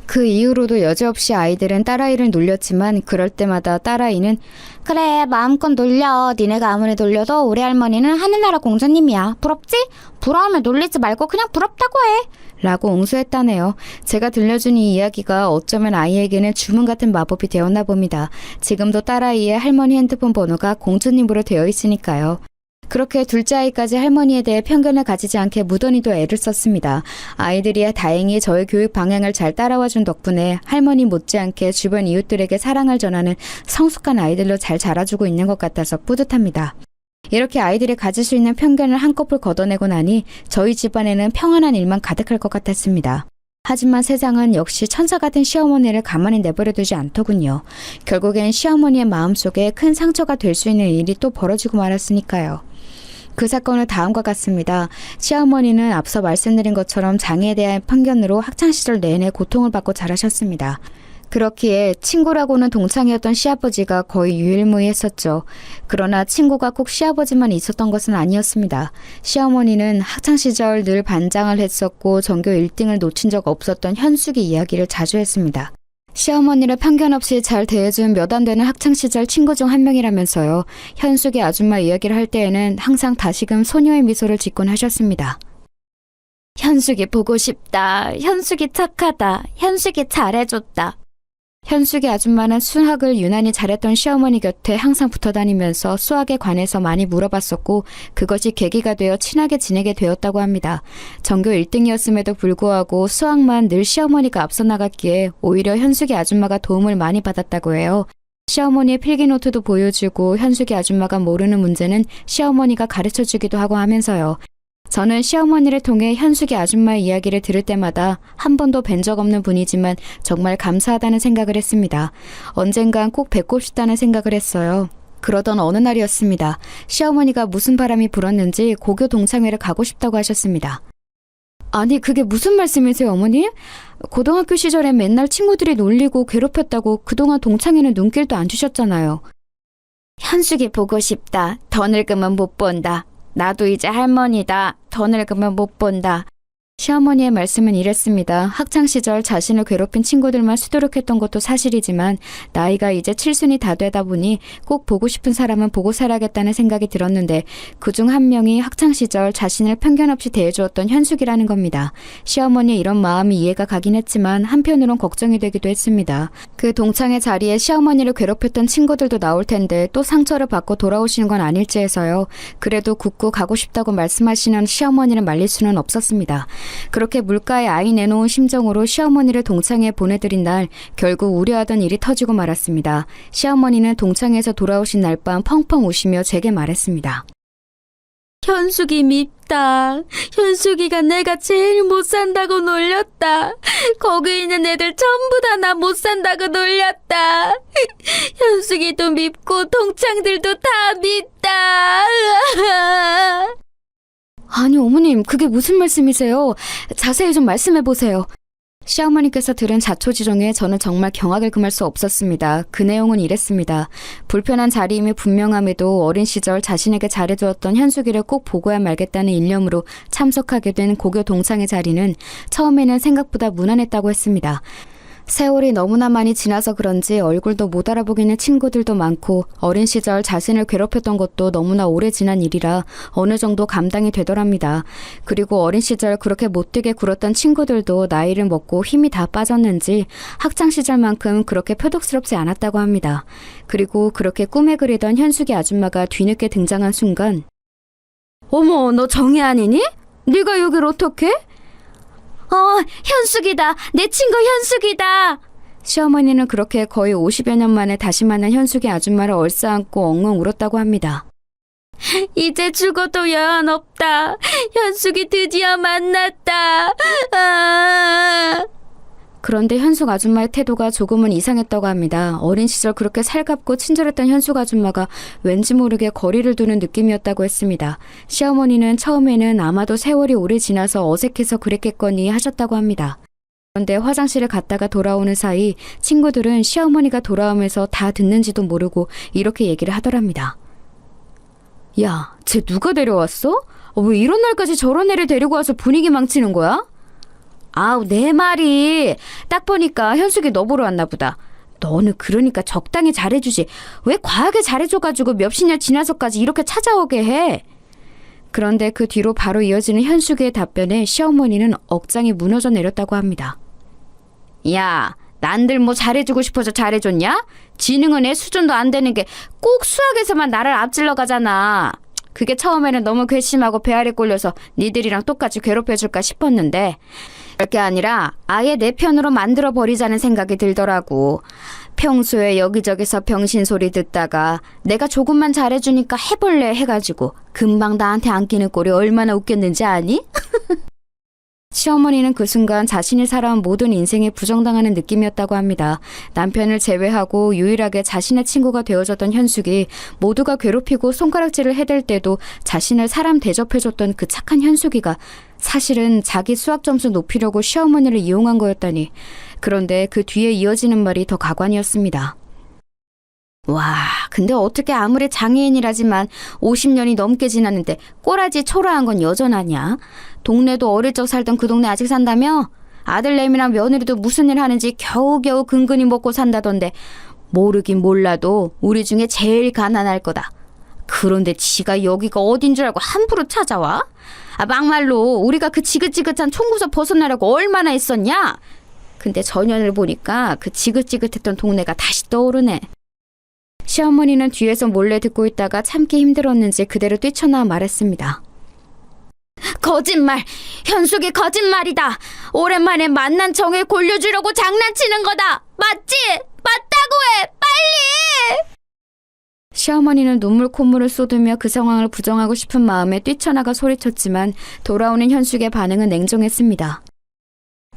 그 이후로도 여지없이 아이들은 딸아이를 놀렸지만 그럴 때마다 딸아이는 그래, 마음껏 놀려. 니네가 아무리 놀려도 우리 할머니는 하늘나라 공주님이야. 부럽지? 부러우면 놀리지 말고 그냥 부럽다고 해. 라고 옹수했다네요. 제가 들려준 이 이야기가 어쩌면 아이에게는 주문 같은 마법이 되었나 봅니다. 지금도 딸아이의 할머니 핸드폰 번호가 공주님으로 되어 있으니까요. 그렇게 둘째 아이까지 할머니에 대해 편견을 가지지 않게 무던히도 애를 썼습니다. 아이들이 다행히 저의 교육 방향을 잘 따라와준 덕분에 할머니 못지않게 주변 이웃들에게 사랑을 전하는 성숙한 아이들로 잘 자라주고 있는 것 같아서 뿌듯합니다. 이렇게 아이들이 가질 수 있는 편견을 한꺼풀 걷어내고 나니 저희 집안에는 평안한 일만 가득할 것 같았습니다. 하지만 세상은 역시 천사 같은 시어머니를 가만히 내버려두지 않더군요. 결국엔 시어머니의 마음속에 큰 상처가 될 수 있는 일이 또 벌어지고 말았으니까요. 그 사건은 다음과 같습니다. 시어머니는 앞서 말씀드린 것처럼 장애에 대한 편견으로 학창시절 내내 고통을 받고 자라셨습니다. 그렇기에 친구라고는 동창이었던 시아버지가 거의 유일무이했었죠. 그러나 친구가 꼭 시아버지만 있었던 것은 아니었습니다. 시어머니는 학창시절 늘 반장을 했었고 전교 1등을 놓친 적 없었던 현숙이 이야기를 자주 했습니다. 시어머니를 편견 없이 잘 대해준 몇 안 되는 학창시절 친구 중 한 명이라면서요. 현숙이 아줌마 이야기를 할 때에는 항상 다시금 소녀의 미소를 짓곤 하셨습니다. 현숙이 보고 싶다. 현숙이 착하다. 현숙이 잘해줬다. 현숙이 아줌마는 수학을 유난히 잘했던 시어머니 곁에 항상 붙어 다니면서 수학에 관해서 많이 물어봤었고 그것이 계기가 되어 친하게 지내게 되었다고 합니다. 전교 1등이었음에도 불구하고 수학만 늘 시어머니가 앞서 나갔기에 오히려 현숙이 아줌마가 도움을 많이 받았다고 해요. 시어머니의 필기노트도 보여주고 현숙이 아줌마가 모르는 문제는 시어머니가 가르쳐주기도 하고 하면서요. 저는 시어머니를 통해 현숙이 아줌마의 이야기를 들을 때마다 한 번도 뵌 적 없는 분이지만 정말 감사하다는 생각을 했습니다. 언젠간 꼭 뵙고 싶다는 생각을 했어요. 그러던 어느 날이었습니다. 시어머니가 무슨 바람이 불었는지 고교 동창회를 가고 싶다고 하셨습니다. 아니 그게 무슨 말씀이세요 어머니? 고등학교 시절에 맨날 친구들이 놀리고 괴롭혔다고 그동안 동창회는 눈길도 안 주셨잖아요. 현숙이 보고 싶다. 더 늙으면 못 본다. 나도 이제 할머니다. 더 늙으면 못 본다. 시어머니의 말씀은 이랬습니다. 학창시절 자신을 괴롭힌 친구들만 수두룩했던 것도 사실이지만 나이가 이제 칠순이 다 되다 보니 꼭 보고 싶은 사람은 보고 살아야겠다는 생각이 들었는데 그중 한 명이 학창시절 자신을 편견 없이 대해주었던 현숙이라는 겁니다. 시어머니의 이런 마음이 이해가 가긴 했지만 한편으론 걱정이 되기도 했습니다. 그 동창회 자리에 시어머니를 괴롭혔던 친구들도 나올 텐데 또 상처를 받고 돌아오시는 건 아닐지 해서요. 그래도 굳고 가고 싶다고 말씀하시는 시어머니를 말릴 수는 없었습니다. 그렇게 물가에 아이 내놓은 심정으로 시어머니를 동창회에 보내드린 날 결국 우려하던 일이 터지고 말았습니다. 시어머니는 동창회에서 돌아오신 날 밤 펑펑 우시며 제게 말했습니다. 현숙이 밉다. 현숙이가 내가 제일 못 산다고 놀렸다. 거기 있는 애들 전부 다 나 못 산다고 놀렸다. 현숙이도 밉고 동창들도 다 밉다. 아니 어머님 그게 무슨 말씀이세요? 자세히 좀 말씀해보세요. 시어머니께서 들은 자초지종에 저는 정말 경악을 금할 수 없었습니다. 그 내용은 이랬습니다. 불편한 자리임이 분명함에도 어린 시절 자신에게 잘해주었던 현숙이를 꼭 보고야 말겠다는 일념으로 참석하게 된 고교 동창회 자리는 처음에는 생각보다 무난했다고 했습니다. 세월이 너무나 많이 지나서 그런지 얼굴도 못 알아보기는 친구들도 많고 어린 시절 자신을 괴롭혔던 것도 너무나 오래 지난 일이라 어느 정도 감당이 되더랍니다. 그리고 어린 시절 그렇게 못되게 굴었던 친구들도 나이를 먹고 힘이 다 빠졌는지 학창시절만큼 그렇게 표독스럽지 않았다고 합니다. 그리고 그렇게 꿈에 그리던 현숙이 아줌마가 뒤늦게 등장한 순간 어머 너 정혜 아니니? 네가 여길 어떻게? 현숙이다. 내 친구 현숙이다. 시어머니는 그렇게 거의 50여 년 만에 다시 만난 현숙이 아줌마를 얼싸안고 엉엉 울었다고 합니다. 이제 죽어도 여한 없다. 현숙이 드디어 만났다. 아. 그런데 현숙 아줌마의 태도가 조금은 이상했다고 합니다. 어린 시절 그렇게 살갑고 친절했던 현숙 아줌마가 왠지 모르게 거리를 두는 느낌이었다고 했습니다. 시어머니는 처음에는 아마도 세월이 오래 지나서 어색해서 그랬겠거니 하셨다고 합니다. 그런데 화장실을 갔다가 돌아오는 사이 친구들은 시어머니가 돌아오면서 다 듣는지도 모르고 이렇게 얘기를 하더랍니다. 야, 쟤 누가 데려왔어? 왜 이런 날까지 저런 애를 데리고 와서 분위기 망치는 거야? 아우, 내 말이. 딱 보니까 현숙이 너 보러 왔나 보다. 너는 그러니까 적당히 잘해주지. 왜 과하게 잘해줘가지고 몇십 년 지나서까지 이렇게 찾아오게 해? 그런데 그 뒤로 바로 이어지는 현숙이의 답변에 시어머니는 억장이 무너져 내렸다고 합니다. 야, 난들 뭐 잘해주고 싶어서 잘해줬냐? 지능은 애 수준도 안 되는 게 꼭 수학에서만 나를 앞질러 가잖아. 그게 처음에는 너무 괘씸하고 배알에 꼴려서 니들이랑 똑같이 괴롭혀줄까 싶었는데 그게 아니라 아예 내 편으로 만들어버리자는 생각이 들더라고. 평소에 여기저기서 병신 소리 듣다가 내가 조금만 잘해주니까 해볼래 해가지고 금방 나한테 안기는 꼴이 얼마나 웃겼는지 아니? 시어머니는 그 순간 자신이 살아온 모든 인생에 부정당하는 느낌이었다고 합니다. 남편을 제외하고 유일하게 자신의 친구가 되어줬던 현숙이 모두가 괴롭히고 손가락질을 해댈 때도 자신을 사람 대접해줬던 그 착한 현숙이가 사실은 자기 수학 점수 높이려고 시어머니를 이용한 거였다니. 그런데 그 뒤에 이어지는 말이 더 가관이었습니다. 와, 근데 어떻게 아무리 장애인이라지만 50년이 넘게 지났는데 꼬라지 초라한 건 여전하냐? 동네도 어릴 적 살던 그 동네 아직 산다며? 아들내미랑 며느리도 무슨 일 하는지 겨우겨우 근근히 먹고 산다던데 모르긴 몰라도 우리 중에 제일 가난할 거다. 그런데 지가 여기가 어딘 줄 알고 함부로 찾아와? 막말로 우리가 그 지긋지긋한 총구석 벗어나려고 얼마나 했었냐? 근데 전년을 보니까 그 지긋지긋했던 동네가 다시 떠오르네. 시어머니는 뒤에서 몰래 듣고 있다가 참기 힘들었는지 그대로 뛰쳐나와 말했습니다. 거짓말! 현숙이 거짓말이다! 오랜만에 만난 정을 골려주려고 장난치는 거다! 맞지? 맞다고 해! 빨리! 시어머니는 눈물 콧물을 쏟으며 그 상황을 부정하고 싶은 마음에 뛰쳐나가 소리쳤지만 돌아오는 현숙의 반응은 냉정했습니다.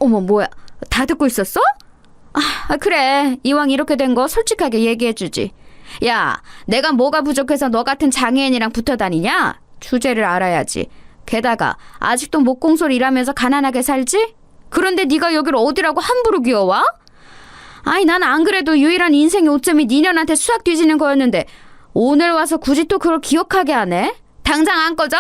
어머, 뭐야? 다 듣고 있었어? 그래. 이왕 이렇게 된 거 솔직하게 얘기해주지. 야, 내가 뭐가 부족해서 너 같은 장애인이랑 붙어 다니냐? 주제를 알아야지. 게다가 아직도 목공소리 일하면서 가난하게 살지? 그런데 네가 여기를 어디라고 함부로 기어와? 아니, 난 안 그래도 유일한 인생의 오점이 니년한테 수학 뒤지는 거였는데 오늘 와서 굳이 또 그걸 기억하게 하네? 당장 안 꺼져?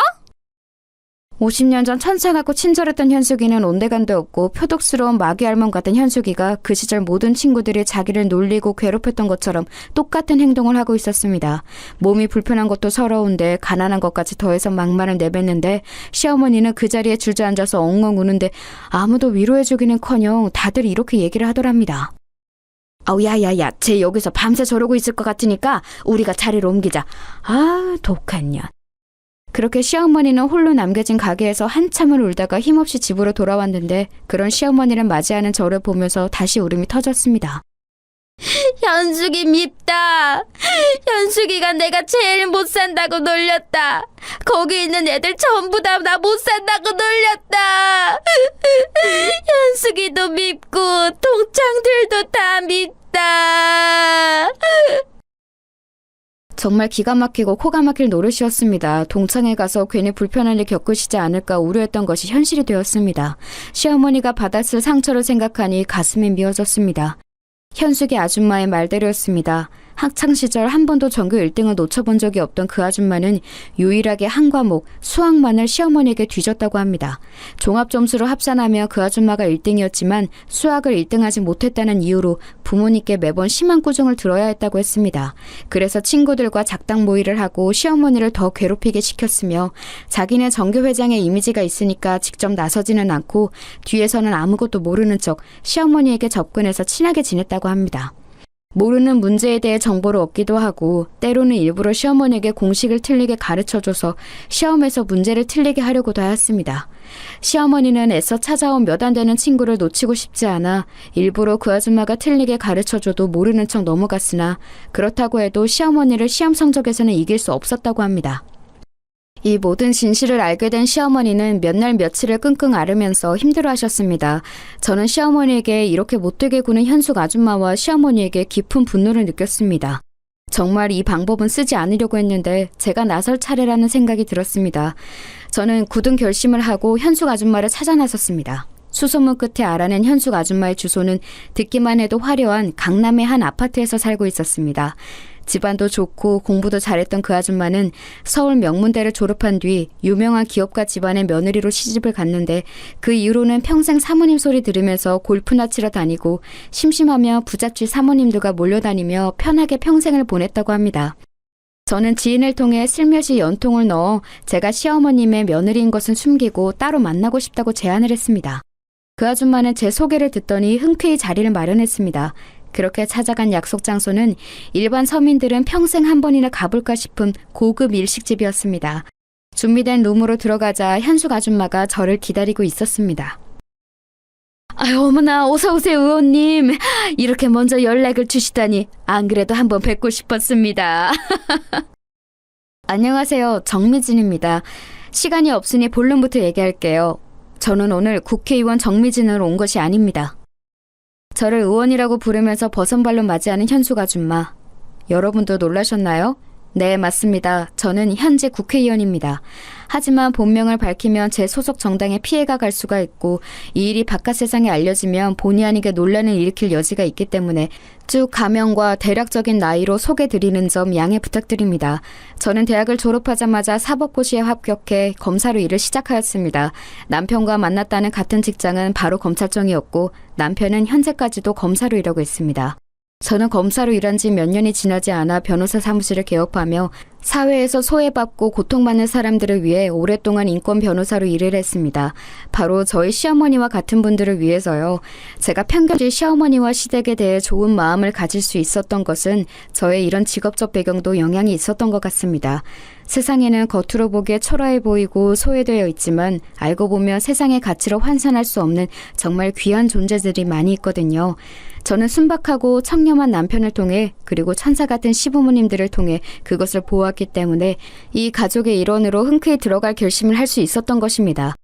50년 전 천사 같고 친절했던 현숙이는 온데간데 없고 표독스러운 마귀 알몸 같은 현숙이가 그 시절 모든 친구들이 자기를 놀리고 괴롭혔던 것처럼 똑같은 행동을 하고 있었습니다. 몸이 불편한 것도 서러운데 가난한 것까지 더해서 막말을 내뱉는데 시어머니는 그 자리에 주저앉아서 엉엉 우는데 아무도 위로해주기는커녕 다들 이렇게 얘기를 하더랍니다. 아우, 야야야, 쟤 여기서 밤새 저러고 있을 것 같으니까 우리가 자리를 옮기자. 아, 독한 년. 그렇게 시어머니는 홀로 남겨진 가게에서 한참을 울다가 힘없이 집으로 돌아왔는데 그런 시어머니를 맞이하는 저를 보면서 다시 울음이 터졌습니다. 현숙이 밉다. 현숙이가 내가 제일 못 산다고 놀렸다. 거기 있는 애들 전부 다 나 못 산다고 놀렸다. 현숙이도 밉고 동창들도 다 밉다. 정말 기가 막히고 코가 막힐 노릇이었습니다. 동창회 가서 괜히 불편한 일 겪으시지 않을까 우려했던 것이 현실이 되었습니다. 시어머니가 받았을 상처를 생각하니 가슴이 미어졌습니다. 현숙이 아줌마의 말대로였습니다. 학창시절 한 번도 전교 1등을 놓쳐본 적이 없던 그 아줌마는 유일하게 한 과목, 수학만을 시어머니에게 뒤졌다고 합니다. 종합점수로 합산하며 그 아줌마가 1등이었지만 수학을 1등하지 못했다는 이유로 부모님께 매번 심한 꾸중을 들어야 했다고 했습니다. 그래서 친구들과 작당 모의를 하고 시어머니를 더 괴롭히게 시켰으며 자기는 전교회장의 이미지가 있으니까 직접 나서지는 않고 뒤에서는 아무것도 모르는 척 시어머니에게 접근해서 친하게 지냈다고 합니다. 모르는 문제에 대해 정보를 얻기도 하고 때로는 일부러 시어머니에게 공식을 틀리게 가르쳐줘서 시험에서 문제를 틀리게 하려고도 하였습니다. 시어머니는 애써 찾아온 몇 안 되는 친구를 놓치고 싶지 않아 일부러 그 아줌마가 틀리게 가르쳐줘도 모르는 척 넘어갔으나 그렇다고 해도 시어머니를 시험 성적에서는 이길 수 없었다고 합니다. 이 모든 진실을 알게 된 시어머니는 몇 날 며칠을 끙끙 앓으면서 힘들어하셨습니다. 저는 시어머니에게 이렇게 못되게 구는 현숙 아줌마와 시어머니에게 깊은 분노를 느꼈습니다. 정말 이 방법은 쓰지 않으려고 했는데 제가 나설 차례라는 생각이 들었습니다. 저는 굳은 결심을 하고 현숙 아줌마를 찾아 나섰습니다. 수소문 끝에 알아낸 현숙 아줌마의 주소는 듣기만 해도 화려한 강남의 한 아파트에서 살고 있었습니다. 집안도 좋고 공부도 잘했던 그 아줌마는 서울 명문대를 졸업한 뒤 유명한 기업가 집안의 며느리로 시집을 갔는데 그 이후로는 평생 사모님 소리 들으면서 골프나 치러 다니고 심심하며 부잣집 사모님들과 몰려다니며 편하게 평생을 보냈다고 합니다. 저는 지인을 통해 슬며시 연통을 넣어 제가 시어머님의 며느리인 것은 숨기고 따로 만나고 싶다고 제안을 했습니다. 그 아줌마는 제 소개를 듣더니 흔쾌히 자리를 마련했습니다. 그렇게 찾아간 약속 장소는 일반 서민들은 평생 한 번이나 가볼까 싶은 고급 일식집이었습니다. 준비된 룸으로 들어가자 현숙 아줌마가 저를 기다리고 있었습니다. 아유, 어머나, 어서오세요, 의원님. 이렇게 먼저 연락을 주시다니, 안 그래도 한번 뵙고 싶었습니다. 안녕하세요, 정미진입니다. 시간이 없으니 본론부터 얘기할게요. 저는 오늘 국회의원 정미진으로 온 것이 아닙니다. 저를 의원이라고 부르면서 버선발로 맞이하는 현숙 아줌마. 여러분도 놀라셨나요? 네, 맞습니다. 저는 현재 국회의원입니다. 하지만 본명을 밝히면 제 소속 정당에 피해가 갈 수가 있고 이 일이 바깥 세상에 알려지면 본의 아니게 논란을 일으킬 여지가 있기 때문에 쭉 가명과 대략적인 나이로 소개드리는 점 양해 부탁드립니다. 저는 대학을 졸업하자마자 사법고시에 합격해 검사로 일을 시작하였습니다. 남편과 만났다는 같은 직장은 바로 검찰청이었고 남편은 현재까지도 검사로 일하고 있습니다. 저는 검사로 일한 지 몇 년이 지나지 않아 변호사 사무실을 개업하며 사회에서 소외받고 고통받는 사람들을 위해 오랫동안 인권 변호사로 일을 했습니다. 바로 저희 시어머니와 같은 분들을 위해서요. 제가 편견주의 시어머니와 시댁에 대해 좋은 마음을 가질 수 있었던 것은 저의 이런 직업적 배경도 영향이 있었던 것 같습니다. 세상에는 겉으로 보기에 초라해 보이고 소외되어 있지만 알고 보면 세상의 가치로 환산할 수 없는 정말 귀한 존재들이 많이 있거든요. 저는 순박하고 청렴한 남편을 통해 그리고 천사 같은 시부모님들을 통해 그것을 보았기 때문에 이 가족의 일원으로 흔쾌히 들어갈 결심을 할 수 있었던 것입니다.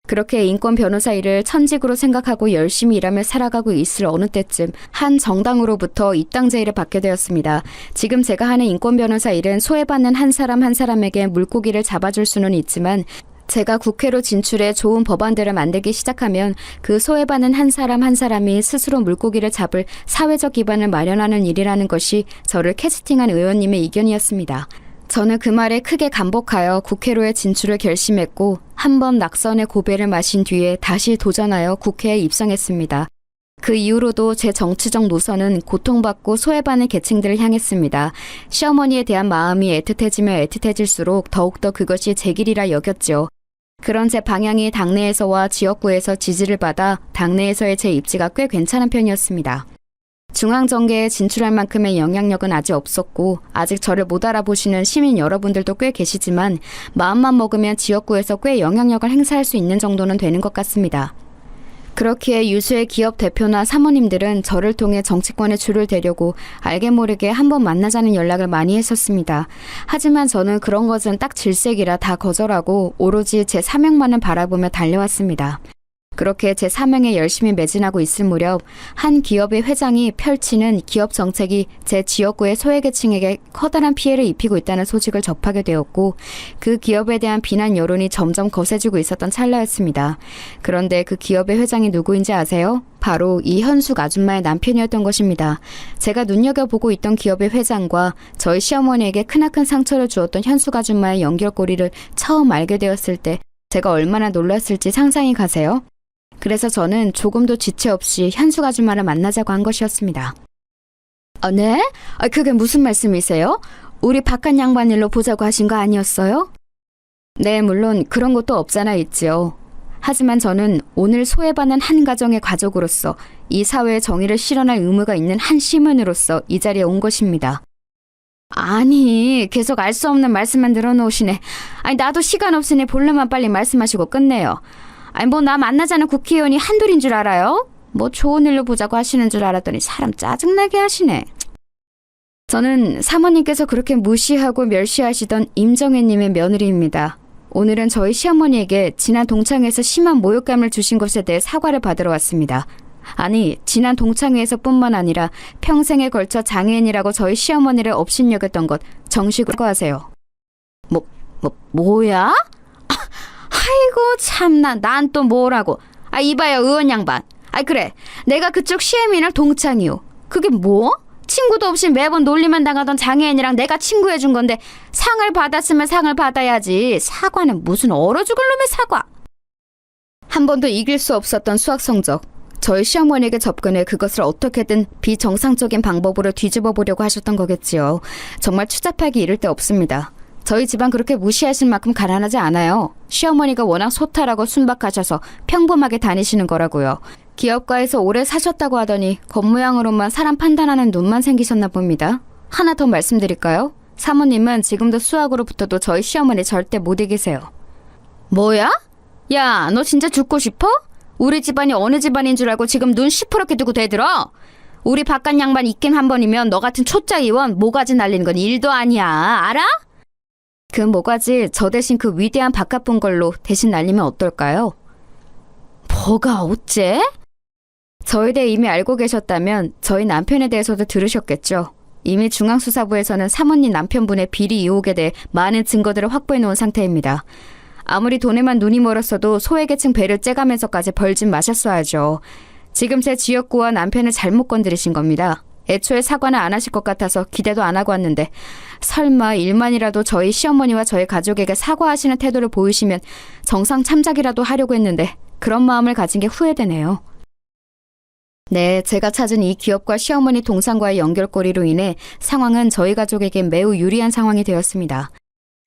그렇게 인권 변호사 일을 천직으로 생각하고 열심히 일하며 살아가고 있을 어느 때쯤 한 정당으로부터 입당 제의를 받게 되었습니다. 지금 제가 하는 인권 변호사 일은 소외받는 한 사람 한 사람에게 물고기를 잡아줄 수는 있지만 제가 국회로 진출해 좋은 법안들을 만들기 시작하면 그 소외받는 한 사람 한 사람이 스스로 물고기를 잡을 사회적 기반을 마련하는 일이라는 것이 저를 캐스팅한 의원님의 의견이었습니다. 저는 그 말에 크게 감복하여 국회로의 진출을 결심했고 한 번 낙선의 고배를 마신 뒤에 다시 도전하여 국회에 입성했습니다. 그 이후로도 제 정치적 노선은 고통받고 소외받는 계층들을 향했습니다. 시어머니에 대한 마음이 애틋해지면 애틋해질수록 더욱더 그것이 제 길이라 여겼죠. 그런 제 방향이 당내에서와 지역구에서 지지를 받아 당내에서의 제 입지가 꽤 괜찮은 편이었습니다. 중앙정계에 진출할 만큼의 영향력은 아직 없었고 아직 저를 못 알아보시는 시민 여러분들도 꽤 계시지만 마음만 먹으면 지역구에서 꽤 영향력을 행사할 수 있는 정도는 되는 것 같습니다. 그렇기에 유수의 기업 대표나 사모님들은 저를 통해 정치권에 줄을 대려고 알게 모르게 한번 만나자는 연락을 많이 했었습니다. 하지만 저는 그런 것은 딱 질색이라 다 거절하고 오로지 제 사명만을 바라보며 달려왔습니다. 그렇게 제 사명에 열심히 매진하고 있을 무렵 한 기업의 회장이 펼치는 기업 정책이 제 지역구의 소외계층에게 커다란 피해를 입히고 있다는 소식을 접하게 되었고 그 기업에 대한 비난 여론이 점점 거세지고 있었던 찰나였습니다. 그런데 그 기업의 회장이 누구인지 아세요? 바로 이 현숙 아줌마의 남편이었던 것입니다. 제가 눈여겨보고 있던 기업의 회장과 저희 시어머니에게 크나큰 상처를 주었던 현숙 아줌마의 연결고리를 처음 알게 되었을 때 제가 얼마나 놀랐을지 상상이 가세요? 그래서 저는 조금도 지체 없이 현숙 아줌마를 만나자고 한 것이었습니다. 네? 그게 무슨 말씀이세요? 우리 바깥 양반 일로 보자고 하신 거 아니었어요? 네, 물론 그런 것도 없잖아 있지요. 하지만 저는 오늘 소외받는 한 가정의 가족으로서 이 사회의 정의를 실현할 의무가 있는 한 시민으로서 이 자리에 온 것입니다. 아니, 계속 알 수 없는 말씀만 늘어놓으시네. 나도 시간 없으니 본론만 빨리 말씀하시고 끝내요. 나 만나자는 국회의원이 한둘인 줄 알아요? 좋은 일로 보자고 하시는 줄 알았더니 사람 짜증나게 하시네. 저는 사모님께서 그렇게 무시하고 멸시하시던 임정혜님의 며느리입니다. 오늘은 저희 시어머니에게 지난 동창회에서 심한 모욕감을 주신 것에 대해 사과를 받으러 왔습니다. 아니, 지난 동창회에서뿐만 아니라 평생에 걸쳐 장애인이라고 저희 시어머니를 업신여겼던 것 정식으로 사과하세요. 뭐야? 아이고 참나, 난 또 뭐라고. 이봐요, 의원 양반. 그래. 내가 그쪽 시애미랑 동창이요. 그게 뭐? 친구도 없이 매번 놀리만 당하던 장애인이랑 내가 친구해준 건데 상을 받았으면 상을 받아야지. 사과는 무슨 얼어 죽을 놈의 사과. 한 번도 이길 수 없었던 수학 성적. 저희 시어머니에게 접근해 그것을 어떻게든 비정상적인 방법으로 뒤집어 보려고 하셨던 거겠지요. 정말 추잡하기 이를 데 없습니다. 저희 집안 그렇게 무시하실 만큼 가난하지 않아요. 시어머니가 워낙 소탈하고 순박하셔서 평범하게 다니시는 거라고요. 기업가에서 오래 사셨다고 하더니 겉모양으로만 사람 판단하는 눈만 생기셨나 봅니다. 하나 더 말씀드릴까요? 사모님은 지금도 수학으로 붙어도 저희 시어머니 절대 못 이기세요. 뭐야? 야, 너 진짜 죽고 싶어? 우리 집안이 어느 집안인 줄 알고 지금 눈 시퍼렇게 두고 대들어? 우리 바깥 양반 있긴 한 번이면 너 같은 초짜 의원 모가지 날리는 건 일도 아니야. 알아? 그 모가지 저 대신 그 위대한 바깥 본 걸로 대신 날리면 어떨까요? 뭐가 어째? 저에 대해 이미 알고 계셨다면 저희 남편에 대해서도 들으셨겠죠. 이미 중앙수사부에서는 사모님 남편분의 비리 의혹에 대해 많은 증거들을 확보해 놓은 상태입니다. 아무리 돈에만 눈이 멀었어도 소외계층 배를 째가면서까지 벌진 마셨어야죠. 지금 제 지역구와 남편을 잘못 건드리신 겁니다. 애초에 사과는 안 하실 것 같아서 기대도 안 하고 왔는데 설마 일만이라도 저희 시어머니와 저희 가족에게 사과하시는 태도를 보이시면 정상 참작이라도 하려고 했는데 그런 마음을 가진 게 후회되네요. 네, 제가 찾은 이 기업과 시어머니 동상과의 연결고리로 인해 상황은 저희 가족에게 매우 유리한 상황이 되었습니다.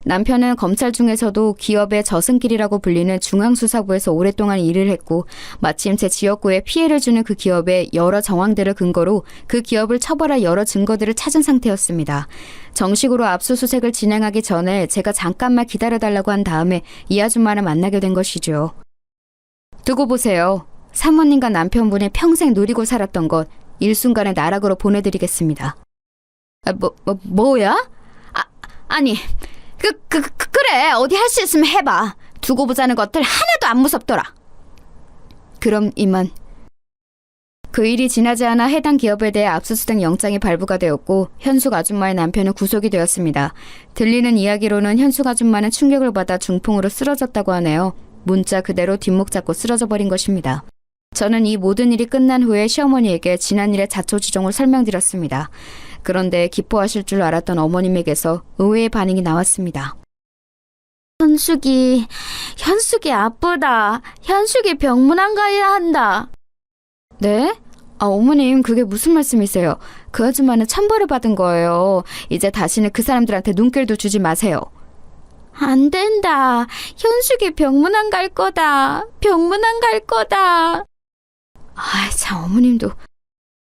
남편은 검찰 중에서도 기업의 저승길이라고 불리는 중앙수사부에서 오랫동안 일을 했고 마침 제 지역구에 피해를 주는 그 기업의 여러 정황들을 근거로 그 기업을 처벌할 여러 증거들을 찾은 상태였습니다. 정식으로 압수수색을 진행하기 전에 제가 잠깐만 기다려달라고 한 다음에 이 아줌마를 만나게 된 것이죠. 두고 보세요. 사모님과 남편분이 평생 누리고 살았던 것 일순간에 나락으로 보내드리겠습니다. 뭐야? 아니... 그래. 어디 할 수 있으면 해봐. 두고 보자는 것들 하나도 안 무섭더라. 그럼 이만. 그 일이 지나지 않아 해당 기업에 대해 압수수색 영장이 발부가 되었고 현숙 아줌마의 남편은 구속이 되었습니다. 들리는 이야기로는 현숙 아줌마는 충격을 받아 중풍으로 쓰러졌다고 하네요. 문자 그대로 뒷목 잡고 쓰러져 버린 것입니다. 저는 이 모든 일이 끝난 후에 시어머니에게 지난 일의 자초지종을 설명드렸습니다. 그런데 기뻐하실 줄 알았던 어머님에게서 의외의 반응이 나왔습니다. 현숙이 아프다. 현숙이 병문 안 가야 한다. 네? 어머님 그게 무슨 말씀이세요? 그 아줌마는 천벌을 받은 거예요. 이제 다시는 그 사람들한테 눈길도 주지 마세요. 안 된다. 현숙이 병문 안 갈 거다. 병문 안 갈 거다. 참 어머님도.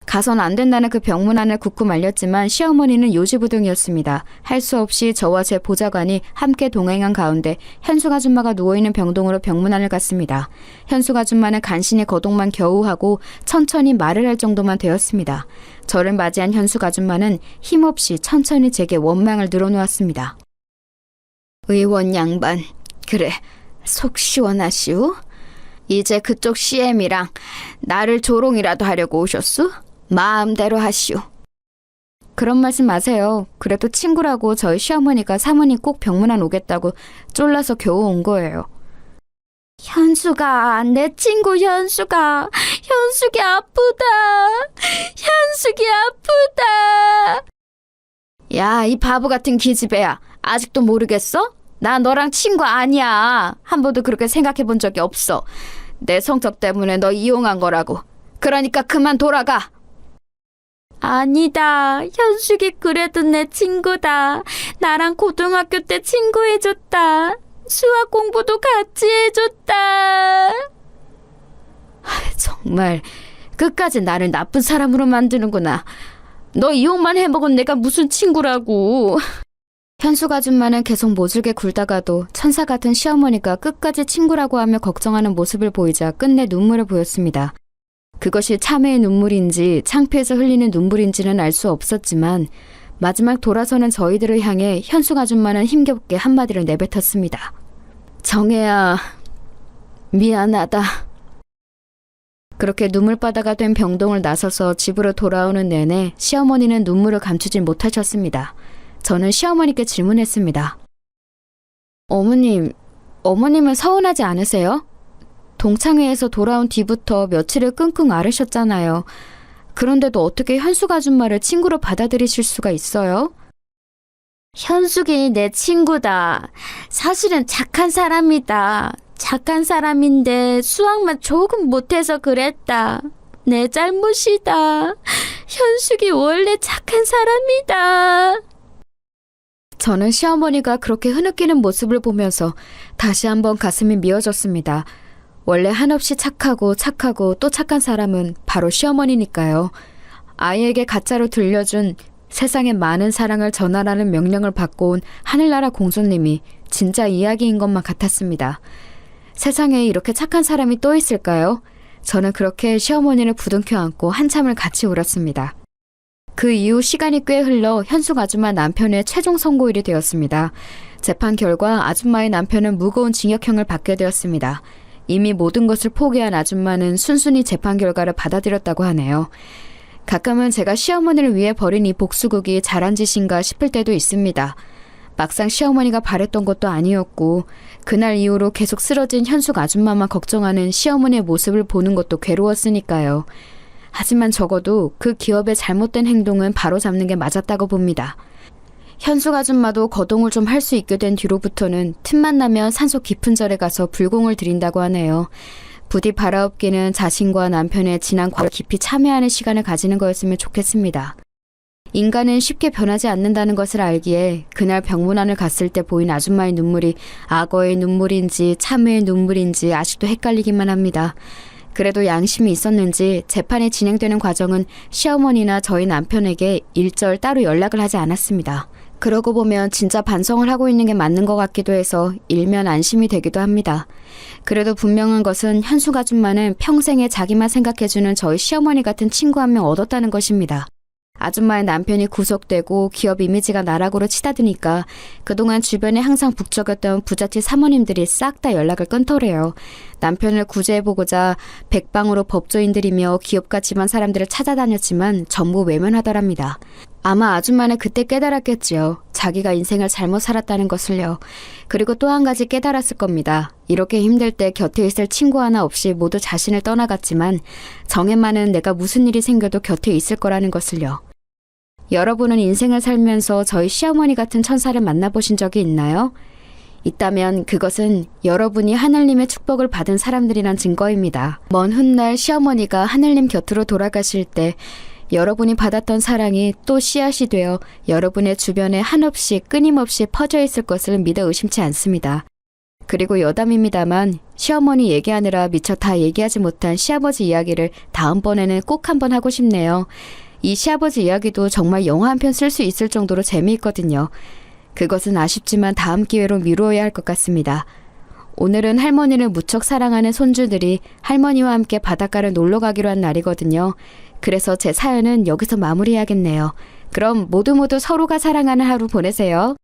가선 안 된다는 그 병문안을 굳고 말렸지만 시어머니는 요지부동이었습니다. 할 수 없이 저와 제 보좌관이 함께 동행한 가운데 현숙 아줌마가 누워있는 병동으로 병문안을 갔습니다. 현숙 아줌마는 간신히 거동만 겨우 하고 천천히 말을 할 정도만 되었습니다. 저를 맞이한 현숙 아줌마는 힘없이 천천히 제게 원망을 늘어놓았습니다. 의원 양반, 그래, 속 시원하시오? 이제 그쪽 CM이랑 나를 조롱이라도 하려고 오셨소? 마음대로 하시오. 그런 말씀 마세요. 그래도 친구라고 저희 시어머니가 사모님 꼭 병문안 오겠다고 쫄라서 겨우 온 거예요. 현숙아, 내 친구 현숙아. 현숙이 아프다. 현숙이 아프다. 야, 이 바보 같은 기집애야. 아직도 모르겠어? 나 너랑 친구 아니야. 한 번도 그렇게 생각해 본 적이 없어. 내 성적 때문에 너 이용한 거라고. 그러니까 그만 돌아가. 아니다. 현숙이 그래도 내 친구다. 나랑 고등학교 때 친구해줬다. 수학 공부도 같이 해줬다. 정말 끝까지 나를 나쁜 사람으로 만드는구나. 너 이용만 해먹은 내가 무슨 친구라고. 현숙 아줌마는 계속 모질게 굴다가도 천사 같은 시어머니가 끝까지 친구라고 하며 걱정하는 모습을 보이자 끝내 눈물을 보였습니다. 그것이 참회의 눈물인지 창피해서 흘리는 눈물인지는 알 수 없었지만 마지막 돌아서는 저희들을 향해 현숙 아줌마는 힘겹게 한마디를 내뱉었습니다. 정혜야, 미안하다. 그렇게 눈물바다가 된 병동을 나서서 집으로 돌아오는 내내 시어머니는 눈물을 감추지 못하셨습니다. 저는 시어머니께 질문했습니다. 어머님은 서운하지 않으세요? 동창회에서 돌아온 뒤부터 며칠을 끙끙 앓으셨잖아요. 그런데도 어떻게 현숙 아줌마를 친구로 받아들이실 수가 있어요? 현숙이 내 친구다. 사실은 착한 사람이다. 착한 사람인데 수학만 조금 못해서 그랬다. 내 잘못이다. 현숙이 원래 착한 사람이다. 저는 시어머니가 그렇게 흐느끼는 모습을 보면서 다시 한번 가슴이 미어졌습니다. 원래 한없이 착하고 또 착한 사람은 바로 시어머니니까요. 아이에게 가짜로 들려준 세상에 많은 사랑을 전하라는 명령을 받고 온 하늘나라 공주님이 진짜 이야기인 것만 같았습니다. 세상에 이렇게 착한 사람이 또 있을까요? 저는 그렇게 시어머니를 부둥켜 안고 한참을 같이 울었습니다. 그 이후 시간이 꽤 흘러 현숙 아줌마 남편의 최종 선고일이 되었습니다. 재판 결과 아줌마의 남편은 무거운 징역형을 받게 되었습니다. 이미 모든 것을 포기한 아줌마는 순순히 재판 결과를 받아들였다고 하네요. 가끔은 제가 시어머니를 위해 벌인 이 복수극이 잘한 짓인가 싶을 때도 있습니다. 막상 시어머니가 바랬던 것도 아니었고 그날 이후로 계속 쓰러진 현숙 아줌마만 걱정하는 시어머니의 모습을 보는 것도 괴로웠으니까요. 하지만 적어도 그 기업의 잘못된 행동은 바로잡는 게 맞았다고 봅니다. 현숙 아줌마도 거동을 좀 할 수 있게 된 뒤로부터는 틈만 나면 산속 깊은 절에 가서 불공을 드린다고 하네요. 부디 바라옵기는 자신과 남편의 지난 과거를 깊이 참회하는 시간을 가지는 거였으면 좋겠습니다. 인간은 쉽게 변하지 않는다는 것을 알기에 그날 병문안을 갔을 때 보인 아줌마의 눈물이 악어의 눈물인지 참회의 눈물인지 아직도 헷갈리기만 합니다. 그래도 양심이 있었는지 재판이 진행되는 과정은 시어머니나 저희 남편에게 일절 따로 연락을 하지 않았습니다. 그러고 보면 진짜 반성을 하고 있는 게 맞는 것 같기도 해서 일면 안심이 되기도 합니다. 그래도 분명한 것은 현숙 아줌마는 평생에 자기만 생각해주는 저희 시어머니 같은 친구 한 명 얻었다는 것입니다. 아줌마의 남편이 구속되고 기업 이미지가 나락으로 치닫으니까 그동안 주변에 항상 북적였던 부잣집 사모님들이 싹 다 연락을 끊더래요. 남편을 구제해보고자 백방으로 법조인들이며 기업가 집안 사람들을 찾아다녔지만 전부 외면하더랍니다. 아마 아줌마는 그때 깨달았겠지요. 자기가 인생을 잘못 살았다는 것을요. 그리고 또 한 가지 깨달았을 겁니다. 이렇게 힘들 때 곁에 있을 친구 하나 없이 모두 자신을 떠나갔지만 정혜만은 내가 무슨 일이 생겨도 곁에 있을 거라는 것을요. 여러분은 인생을 살면서 저희 시어머니 같은 천사를 만나보신 적이 있나요? 있다면 그것은 여러분이 하늘님의 축복을 받은 사람들이란 증거입니다. 먼 훗날 시어머니가 하늘님 곁으로 돌아가실 때 여러분이 받았던 사랑이 또 씨앗이 되어 여러분의 주변에 한없이 끊임없이 퍼져 있을 것을 믿어 의심치 않습니다. 그리고 여담입니다만 시어머니 얘기하느라 미처 다 얘기하지 못한 시아버지 이야기를 다음번에는 꼭 한번 하고 싶네요. 이 시아버지 이야기도 정말 영화 한 편 쓸 수 있을 정도로 재미있거든요. 그것은 아쉽지만 다음 기회로 미루어야 할 것 같습니다. 오늘은 할머니를 무척 사랑하는 손주들이 할머니와 함께 바닷가를 놀러 가기로 한 날이거든요. 그래서 제 사연은 여기서 마무리해야겠네요. 그럼 모두 서로가 사랑하는 하루 보내세요.